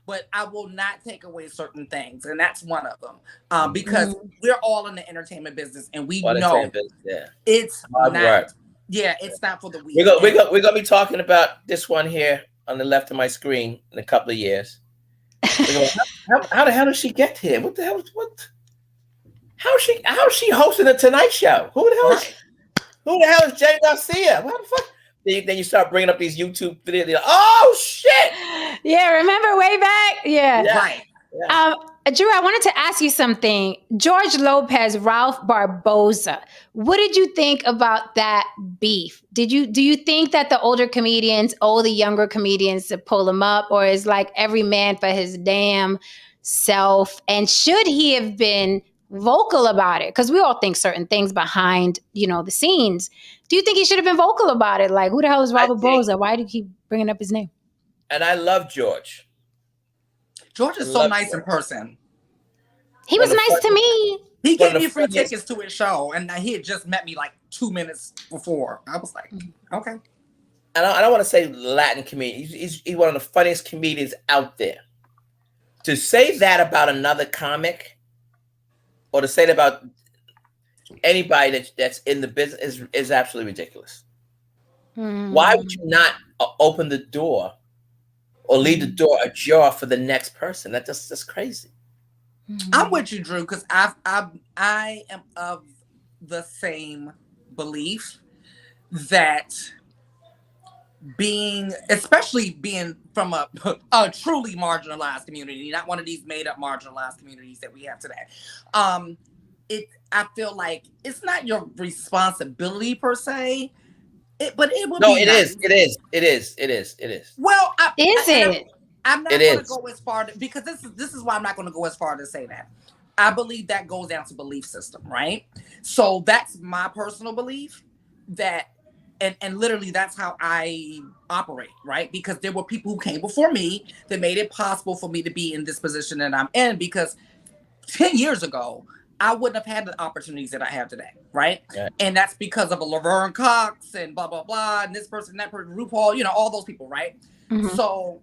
But I will not take away certain things, and that's one of them. Because we're all in the entertainment business, and we know it's hard not. Work. Yeah, it's not for the weak. We're gonna be talking about this one here on the left of my screen in a couple of years. How the hell did she get here? What the hell? How is she hosting the Tonight Show? Who the hell is Jay Garcia? What the fuck? Then you start bringing up these YouTube videos. Like, oh shit! Yeah, remember way back? Yeah. Right. Yeah. Drew, I wanted to ask you something. George Lopez, Ralph Barboza. What did you think about that beef? Do you think that the older comedians owe the younger comedians to pull them up, or is like every man for his damn self? And should he have been vocal about it? Because we all think certain things behind, the scenes. Do you think he should have been vocal about it? Like, who the hell is Robert Boza? Why do you keep bringing up his name? And I love George. George is so nice in person. He was nice to me. He gave me free tickets to his show, and he had just met me like 2 minutes before. I was like, okay. And I don't want to say Latin comedian. He's one of the funniest comedians out there. To say that about another comic, or to say that about anybody that's in the business is absolutely ridiculous. Why would you not open the door or leave the door ajar for the next person? That's crazy. I'm with you, Drew, because I am of the same belief that especially being from a truly marginalized community, not one of these made up marginalized communities that we have today. I feel like it's not your responsibility per se, but it would be nice. It is. Well, I'm not going to go as far because this is why I'm not going to go as far to say that. I believe that goes down to belief system, right? So that's my personal belief that, and literally that's how I operate, right? Because there were people who came before me that made it possible for me to be in this position that I'm in, because 10 years ago, I wouldn't have had the opportunities that I have today, right? Yeah. And that's because of a Laverne Cox and blah, blah, blah, and this person, that person, RuPaul, all those people, right? So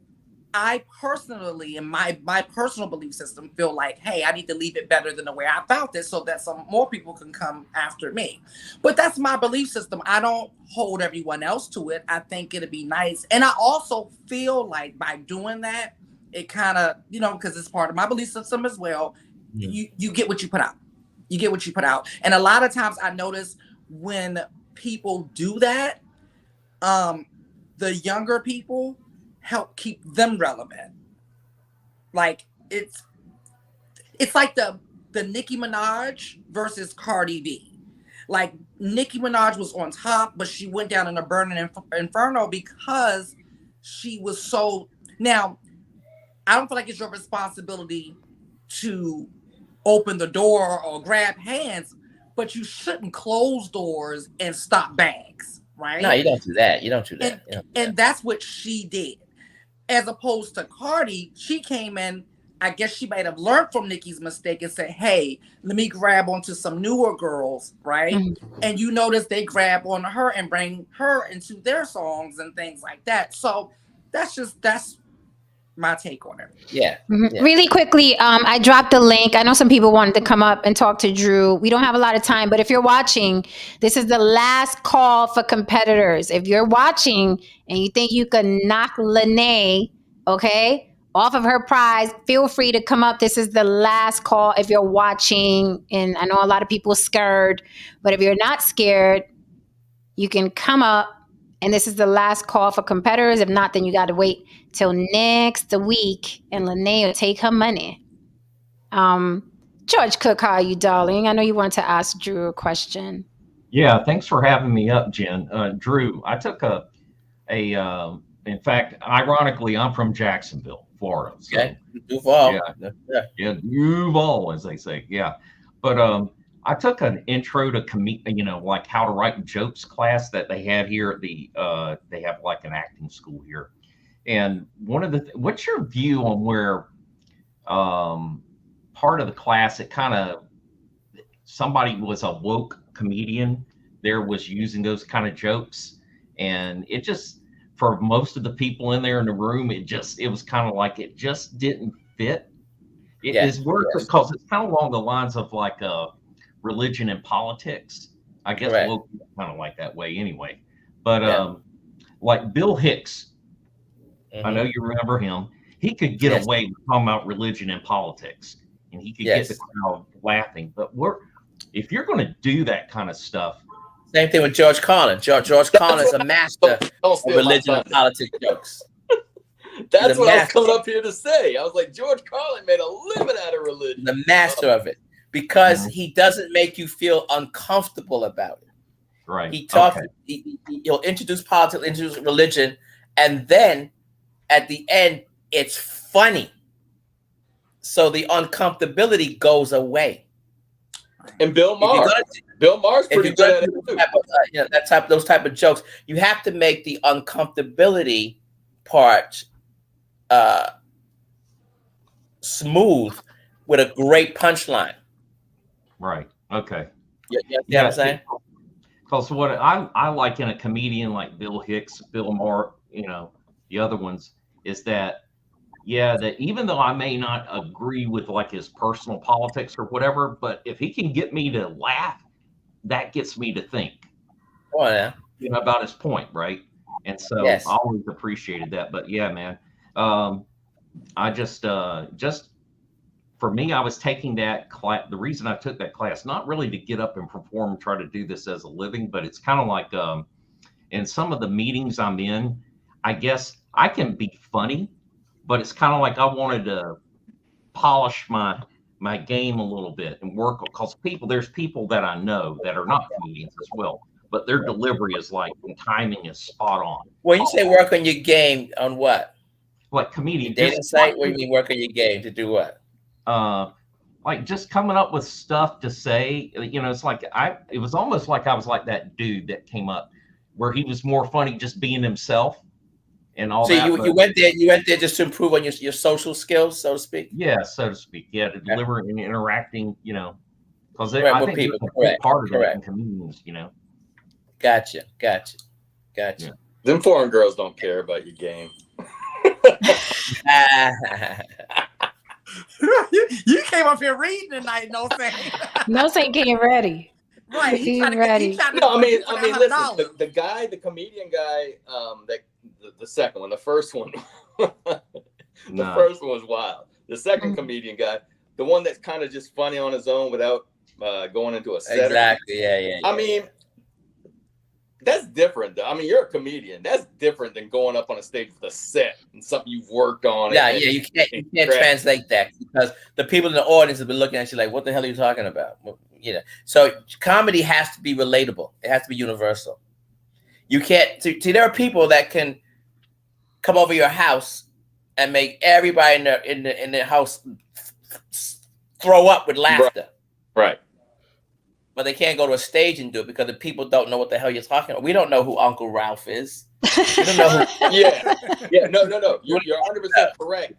I personally, in my personal belief system, feel like, hey, I need to leave it better than the way I found it so that some more people can come after me. But that's my belief system. I don't hold everyone else to it. I think it'd be nice. And I also feel like by doing that, it kind of, because it's part of my belief system as well, you get what you put out. You get what you put out. And a lot of times I notice when people do that, the younger people help keep them relevant. Like it's like the Nicki Minaj versus Cardi B. Like Nicki Minaj was on top, but she went down in a burning inferno because she was so. Now, I don't feel like it's your responsibility to open the door or grab hands, but you shouldn't close doors and stop bags, right? No, you don't do that. You don't do that. And that's what she did. As opposed to Cardi, she came in, I guess she might have learned from Nicki's mistake and said, hey, let me grab onto some newer girls, right? Mm-hmm. And you notice they grab on her and bring her into their songs and things like that. So that's my take on it. Yeah. Mm-hmm. Yeah. Really quickly, I dropped the link. I know some people wanted to come up and talk to Drew. We don't have a lot of time, but if you're watching, this is the last call for competitors. If you're watching and you think you can knock Lene, okay, off of her prize, feel free to come up. This is the last call if you're watching. And I know a lot of people are scared, but if you're not scared, you can come up. And this is the last call for competitors. If not, then you got to wait till next week, and Lene will take her money. George Cook, how are you, darling? I know you wanted to ask Drew a question. Yeah, thanks for having me up, Jen. Drew, I took in fact, ironically, I'm from Jacksonville, Florida. So, okay, Duval. Yeah, Duval, as they say. Yeah, but I took an intro to like how to write jokes class that they had here at the they have like an acting school here. And one of what's your view on where part of the class, it kind of, somebody was a woke comedian there was using those kind of jokes, and it just, for most of the people in there in the room, it was kind of like it just didn't fit. It is weird because it's kind of along the lines of like religion and politics. I guess woke kind of like that way anyway. But like Bill Hicks, I know you remember him. He could get away with talking about religion and politics, and he could get the crowd laughing. But if you're going to do that kind of stuff, same thing with George Carlin. George Carlin is a master of religion and politics jokes. That's what I was coming up here to say. I was like, George Carlin made a living out of religion. The master of it, because he doesn't make you feel uncomfortable about it. Right. He talks. He'll introduce politics, introduce religion, and then at the end, it's funny. So the uncomfortability goes away. And Bill Maher's pretty good at it too. Those type of jokes, you have to make the uncomfortability part smooth with a great punchline. Right. Okay. You know what I'm saying? Because what I like in a comedian like Bill Hicks, Bill Maher, the other ones, is that that even though I may not agree with like his personal politics or whatever, but if he can get me to laugh, that gets me to think. Oh yeah. About his point, right? And so I always appreciated that. But yeah, man, I just for me, I was taking that class. The reason I took that class, not really to get up and perform and try to do this as a living, but it's kind of like in some of the meetings I'm in, I guess I can be funny, but it's kind of like I wanted to polish my game a little bit and work, because there's people that I know that are not comedians as well, but their delivery is like, and timing is spot on. When you say work on your game, on what? Like comedian dating site? What do you mean work on your game to do what? Like just coming up with stuff to say. It's like it was almost like I was like that dude that came up where he was more funny just being himself and all that. So you went there just to improve on your social skills, so to speak? Yeah, so to speak. Yeah, to deliver and interacting, because I think people, it's a part of it in comedians, Gotcha. Yeah. Them foreign girls don't care about your game. You came up here reading tonight, no saying. No saying getting ready. Right, He's ready. No, I mean, listen, the comedian guy, that the second one, the first one, the first one was wild. The second comedian guy, the one that's kind of just funny on his own without going into a set. Exactly. Yeah. I mean, that's different, though. I mean, you're a comedian. That's different than going up on a stage with a set and something you've worked on. Yeah. You can't translate that because the people in the audience have been looking at you like, "What the hell are you talking about?" You know. So comedy has to be relatable. It has to be universal. You can't. See, there are people that can come over your house and make everybody in the house throw up with laughter. Right. But they can't go to a stage and do it because the people don't know what the hell you're talking about. We don't know who Uncle Ralph is. We don't know who. Yeah. No. You're 100% correct.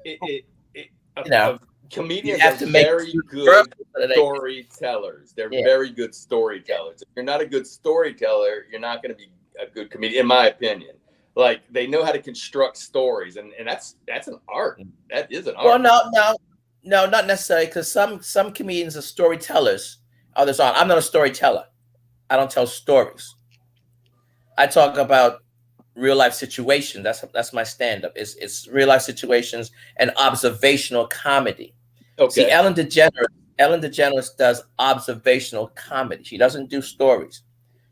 Comedians are very good storytellers. They're very good storytellers. If you're not a good storyteller, you're not going to be a good comedian, in my opinion. Like, they know how to construct stories, and that's an art. That is an art. Well, no, not necessarily, because some comedians are storytellers. Others aren't. I'm not a storyteller. I don't tell stories. I talk about real life situations. That's my stand-up. It's real life situations and observational comedy. Okay. See, Ellen DeGeneres does observational comedy. She doesn't do stories.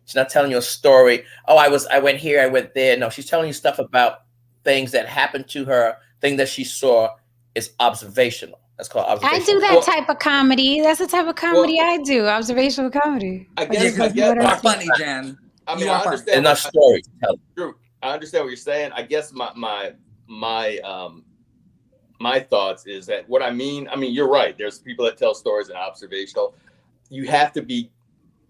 She's not telling you a story. Oh, I went here, I went there. No, she's telling you stuff about things that happened to her, things that she saw. Is observational. That's called observational. I do that type of comedy. That's the type of comedy I do. Observational comedy. I guess you are funny, Jen. I mean, I understand. And not stories. True. I understand what you're saying. I guess my thoughts is that what I mean, you're right. There's people that tell stories and observational. You have to be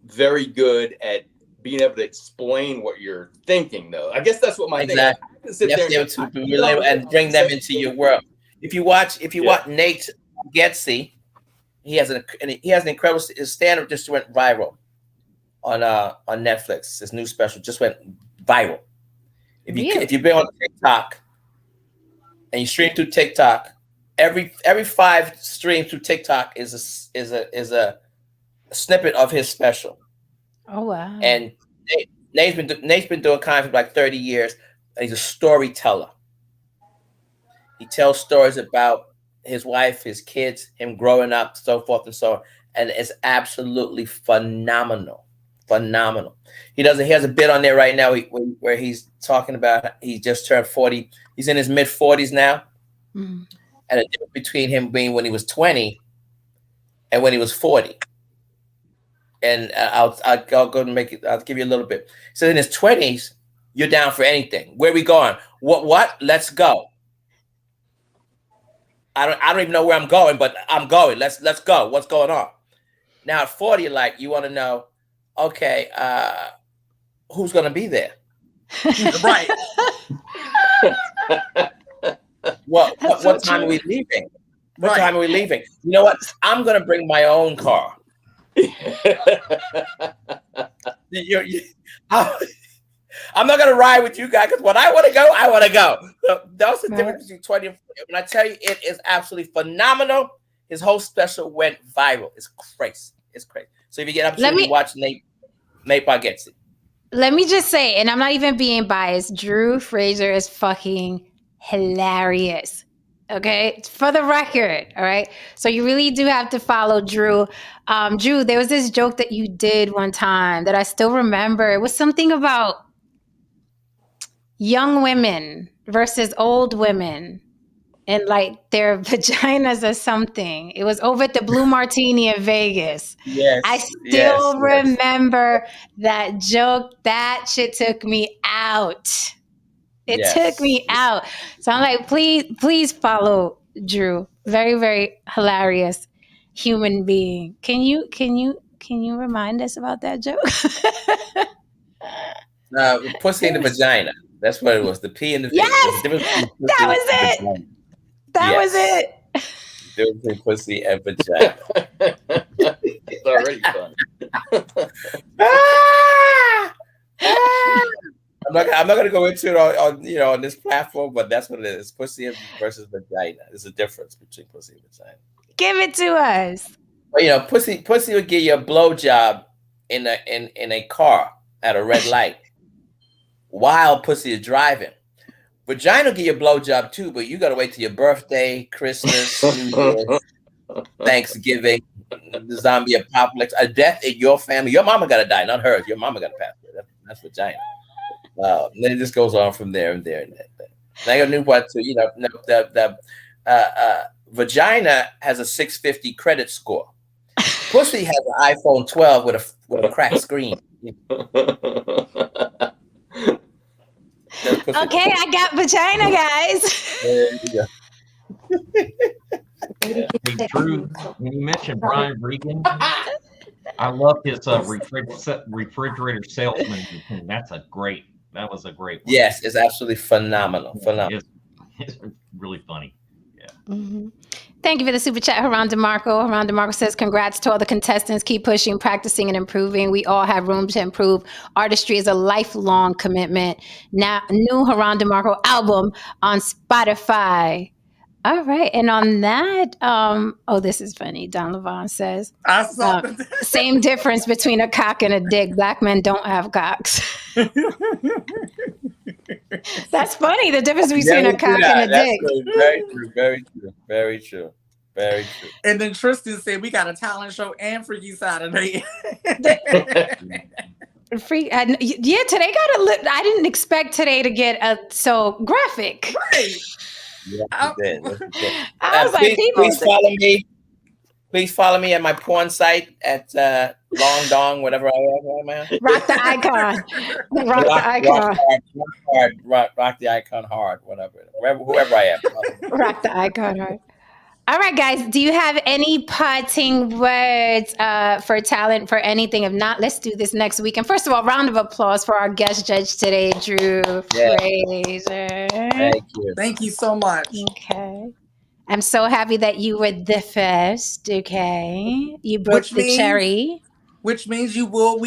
very good at being able to explain what you're thinking, though. I guess that's what my thing is. You have to be able to relate and bring them into your world. If you watch Nate Bargatze, he has an incredible stand-up just went viral on Netflix. His new special just went viral. If you've been on TikTok and you stream through TikTok, every 5 streams through TikTok is a snippet of his special. Oh wow! And Nate's been doing comedy for like 30 years. And he's a storyteller. He tells stories about his wife, his kids, him growing up, so forth and so on. And it's absolutely phenomenal. Phenomenal. He has a bit on there right now where he's talking about he just turned 40. He's in his mid-40s now. Mm-hmm. And the difference between him being when he was 20 and when he was 40. And I'll go and make it. I'll give you a little bit. So in his 20s, you're down for anything. Where are we going? What? Let's go. I don't even know where I'm going, but I'm going. Let's go. What's going on? Now at 40, you want to know, okay, who's gonna be there? Right. What time are we leaving? What time are we leaving? You know what? I'm gonna bring my own car. I'm not gonna ride with you guys because when I want to go, I want to go. So that's the difference between 20 and 40. When I tell you, it is absolutely phenomenal. His whole special went viral. It's crazy. It's crazy. So if you get an opportunity to watch Nate Bargatze. Let me just say, and I'm not even being biased, Drew Fraser is fucking hilarious. Okay, for the record, all right? So you really do have to follow Drew. Drew, there was this joke that you did one time that I still remember. It was something about young women versus old women and their vaginas or something. It was over at the Blue Martini in Vegas. Yes. I still remember that joke. That shit took me out. It took me out. So I'm like, please follow Drew. Very, very hilarious human being. Can you remind us about that joke? Pussy in the vagina. That's what it was. The P in the yes, that was it. That was it. There was a pussy and vagina. It's already fun. I'm not gonna go into it on this platform, but that's what it is. Pussy versus vagina. There's a difference between pussy and vagina. Give it to us. Well, pussy will give you a blowjob in a car at a red light while pussy is driving. Vagina will give you a blowjob too, but you gotta wait till your birthday, Christmas, New Year's, Thanksgiving, the zombie apocalypse, a death in your family. Your mama gotta die, not hers. Your mama gotta pass away. That's vagina. And then it just goes on from there and there and there. And I got a new one too. The vagina has a 650 credit score. Pussy has an iPhone 12 with a cracked screen. Okay, I got vagina, guys. Hey, Drew, when you mentioned Brian Regan, I love his refrigerator salesman routine. That was a great one. Yes, it's absolutely phenomenal. It's really funny. Mm-hmm. Thank you for the super chat, Haran DeMarco. Haran DeMarco says, congrats to all the contestants. Keep pushing, practicing, and improving. We all have room to improve. Artistry is a lifelong commitment. Now, new Haran DeMarco album on Spotify. All right. And on that, this is funny. Don Levon says, I saw same difference between a cock and a dick. Black men don't have cocks. That's funny. The difference between a cock and a dick. Very true. Very true. Very true. Very true. And then Tristan said, we got a talent show and Freaky Saturday. Today got I didn't expect today to get so graphic. Right. Yeah, I was like, please follow me. Please follow me at my porn site at Long Dong, whatever I am, man. Rock the icon. Rock the icon. Rock the icon hard, whoever I am. Rock the icon hard. All right, guys. Do you have any parting words for talent for anything? If not, let's do this next week. And first of all, round of applause for our guest judge today, Drew Fraser. Thank you. Thank you so much. Okay. I'm so happy that you were the first. Okay. You broke the cherry. Which means we will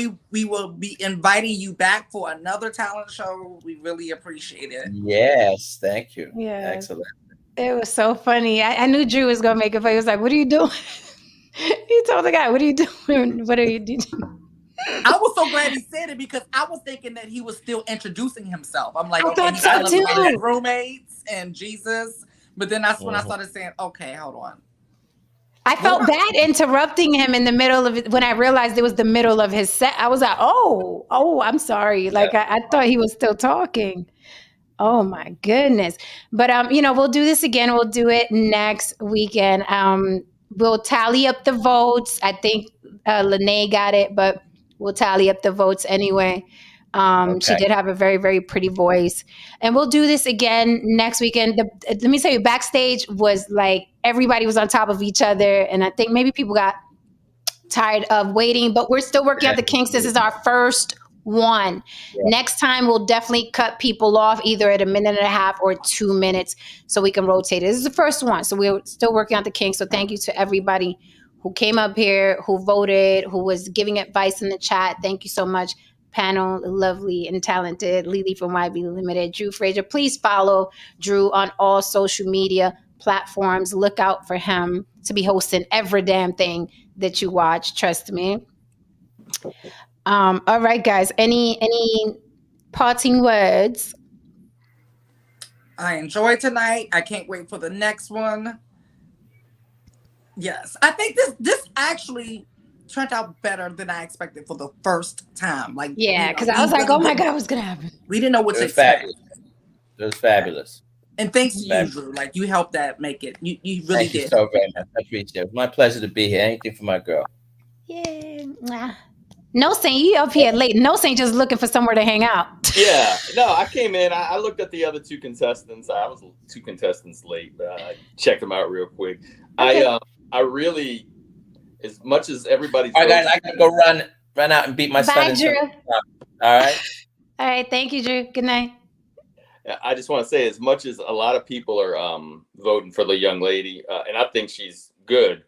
be inviting you back for another talent show. We really appreciate it. Yes, thank you. Yeah. Excellent. It was so funny. I knew Drew was gonna make it funny. He was like, "What are you doing?" He told the guy, "What are you doing? What are you doing?" I was so glad he said it because I was thinking that he was still introducing himself. I'm like, I okay, thought so too. Roommates and Jesus, but then that's when I started saying, "Okay, hold on." I felt bad interrupting him in the middle of it when I realized it was the middle of his set. I was like, "Oh, I'm sorry." Like I thought he was still talking. Oh my goodness. But we'll do this again. We'll do it next weekend. We'll tally up the votes. I think Lene got it, but we'll tally up the votes anyway. She did have a very, very pretty voice. And we'll do this again next weekend. Let me tell you, backstage was like everybody was on top of each other. And I think maybe people got tired of waiting, but we're still working out the kinks. This is our first one. Yeah. Next time we'll definitely cut people off either at 1.5 minutes or 2 minutes so we can rotate it. This is the first one. So we're still working out the kinks. So thank you to everybody who came up here, who voted, who was giving advice in the chat. Thank you so much. Panel, lovely and talented. Lily from YB Limited, Drew Fraser. Please follow Drew on all social media platforms. Look out for him to be hosting every damn thing that you watch. Trust me. All right, guys. Any parting words? I enjoyed tonight. I can't wait for the next one. Yes, I think this actually turned out better than I expected for the first time. Like, because I was like, oh my God, what's gonna happen? We didn't know what to expect. It was fabulous. And thanks to you, Drew. Like, you helped that make it. You really did. Thank you so very much. I appreciate it. It's my pleasure to be here. Anything for my girl. Yeah. No Saint, you up here late. No Saint just looking for somewhere to hang out. Yeah. No, I came in. I looked at the other two contestants. I was 2 contestants late, but I checked them out real quick. Okay. I really, as much as everybody's. All right, guys, I gotta go run out and beat my son. Bye, Drew. All right. All right. Thank you, Drew. Good night. I just want to say, as much as a lot of people are voting for the young lady, and I think she's good,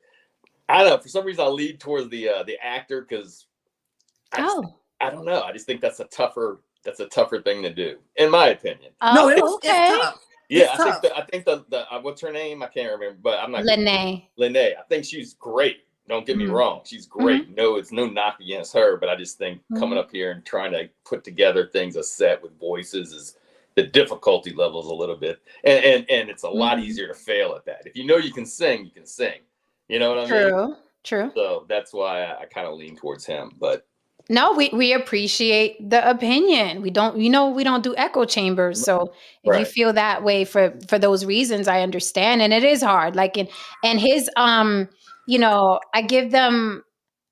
I don't know. For some reason, I lead towards the actor because I don't know. I just think that's a tougher That's a tougher thing to do, in my opinion. No, it's tough. Yeah, I think the what's her name? I can't remember, but I'm not. Lene. I think she's great. Don't get me wrong. She's great. No, it's no knock against her, but I just think coming up here and trying to put together things, a set with voices, is the difficulty levels a little bit. And it's a lot easier to fail at that. If you know you can sing, you can sing. You know what I mean? True. So that's why I kind of lean towards him. But no, we appreciate the opinion. We don't do echo chambers. So if you feel that way for those reasons, I understand. And it is hard. Like and his I give them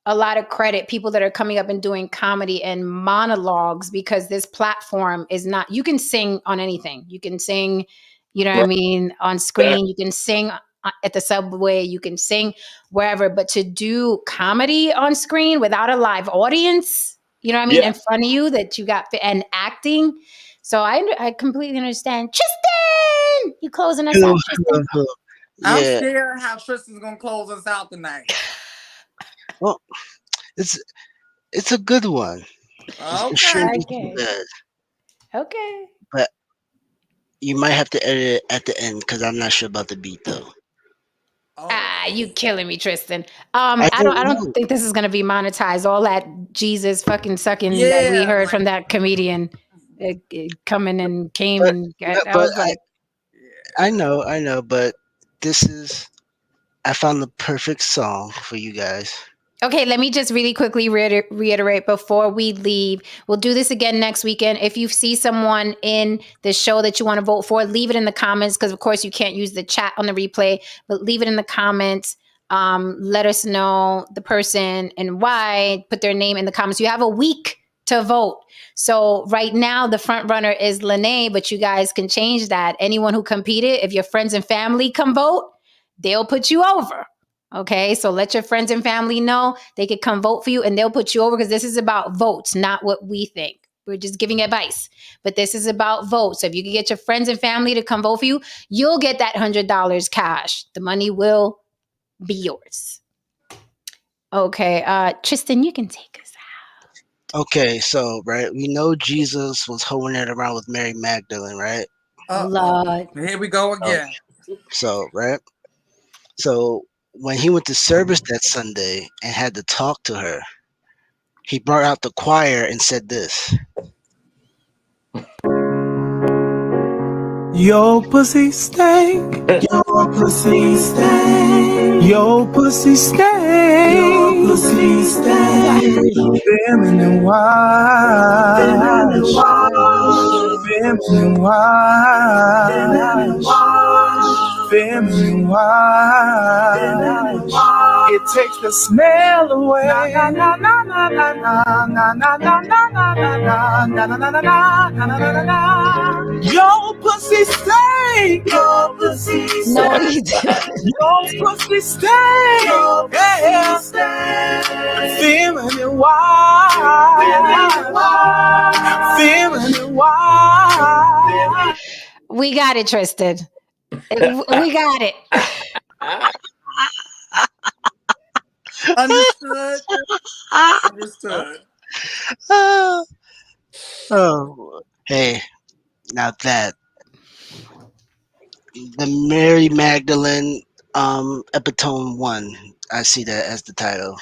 a lot of credit, people that are coming up and doing comedy and monologues, because this platform is not, you can sing on anything. You can sing, what I mean, on screen, you can sing at the subway, you can sing wherever, but to do comedy on screen without a live audience, in front of you that you got, and acting. So I completely understand. Tristan, you closing us out, Tristan? I'm scared how Tristan's gonna close us out tonight. Well, it's a good one. Okay. But you might have to edit it at the end because I'm not sure about the beat though. You killing me, Tristan. I don't think this is gonna be monetized. All that Jesus fucking sucking that we heard from that comedian coming and came I know, but I found the perfect song for you guys. Okay, let me just really quickly reiterate before we leave. We'll do this again next weekend. If you see someone in the show that you want to vote for, leave it in the comments, because of course you can't use the chat on the replay, but leave it in the comments. Let us know the person and why. Put their name in the comments. You have a week to vote. So right now the front runner is Lene, but you guys can change that. Anyone who competed, if your friends and family come vote, they'll put you over. Okay, so let your friends and family know they could come vote for you and they'll put you over, because this is about votes, not what we think. We're just giving advice, but this is about votes. So if you can get your friends and family to come vote for you, you'll get that $100 cash. The money will be yours. Okay, Tristan, you can take us out. Okay, so, we know Jesus was holding it around with Mary Magdalene, right? Lord. Here we go again. So, So when he went to service that Sunday and had to talk to her, he brought out the choir and said this. Your pussy stank. Your pussy stank. Your pussy stank. Your pussy stank. Feminine wash. Feminine wash. Feminine wash. Feminine wash. Feminine wash. It takes the smell away. Na na na na na na na na na na na na na na na na na. Your pussy stank. Your pussy stank. Your pussy stank. Your pussy stank. Feminine wash. Feminine wash. Feminine wash. We got it, Tristan. We got it. Understood. Hey, now that the Mary Magdalene Epitome 1, I see that as the title.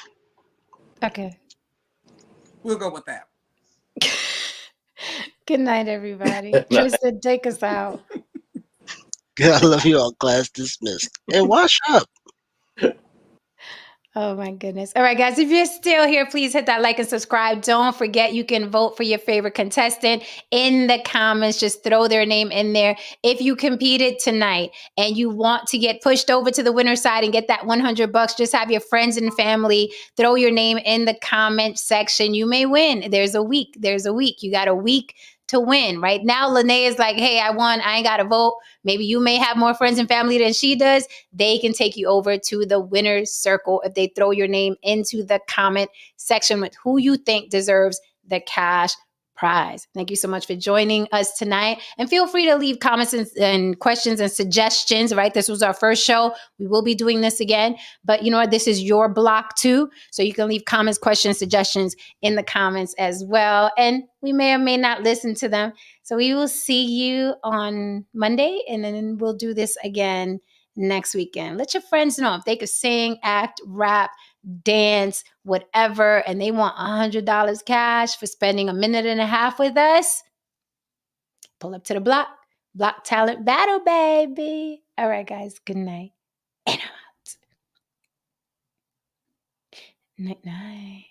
Okay. We'll go with that. Good night, everybody. Tristan, take us out. I love you all. Class dismissed. And wash up. Oh my goodness. All right, guys, if you're still here, please hit that like and subscribe. Don't forget, you can vote for your favorite contestant in the comments. Just throw their name in there. If you competed tonight and you want to get pushed over to the winner's side and get that $100, just have your friends and family throw your name in the comment section. You may win. There's a week. You got a week to win. Right now, Lene is like, hey, I won. I ain't got to vote. Maybe you may have more friends and family than she does. They can take you over to the winner's circle if they throw your name into the comment section with who you think deserves the cash prize. Thank you so much for joining us tonight. And feel free to leave comments and questions and suggestions, right? This was our first show. We will be doing this again. But you know what? This is your block too. So you can leave comments, questions, suggestions in the comments as well. And we may or may not listen to them. So we will see you on Monday. And then we'll do this again next weekend. Let your friends know if they could sing, act, rap, dance, whatever, and they want $100 cash for spending a minute and a half with us. Pull up to the block talent battle, baby. All right, guys, good night. And I'm out. Night, night.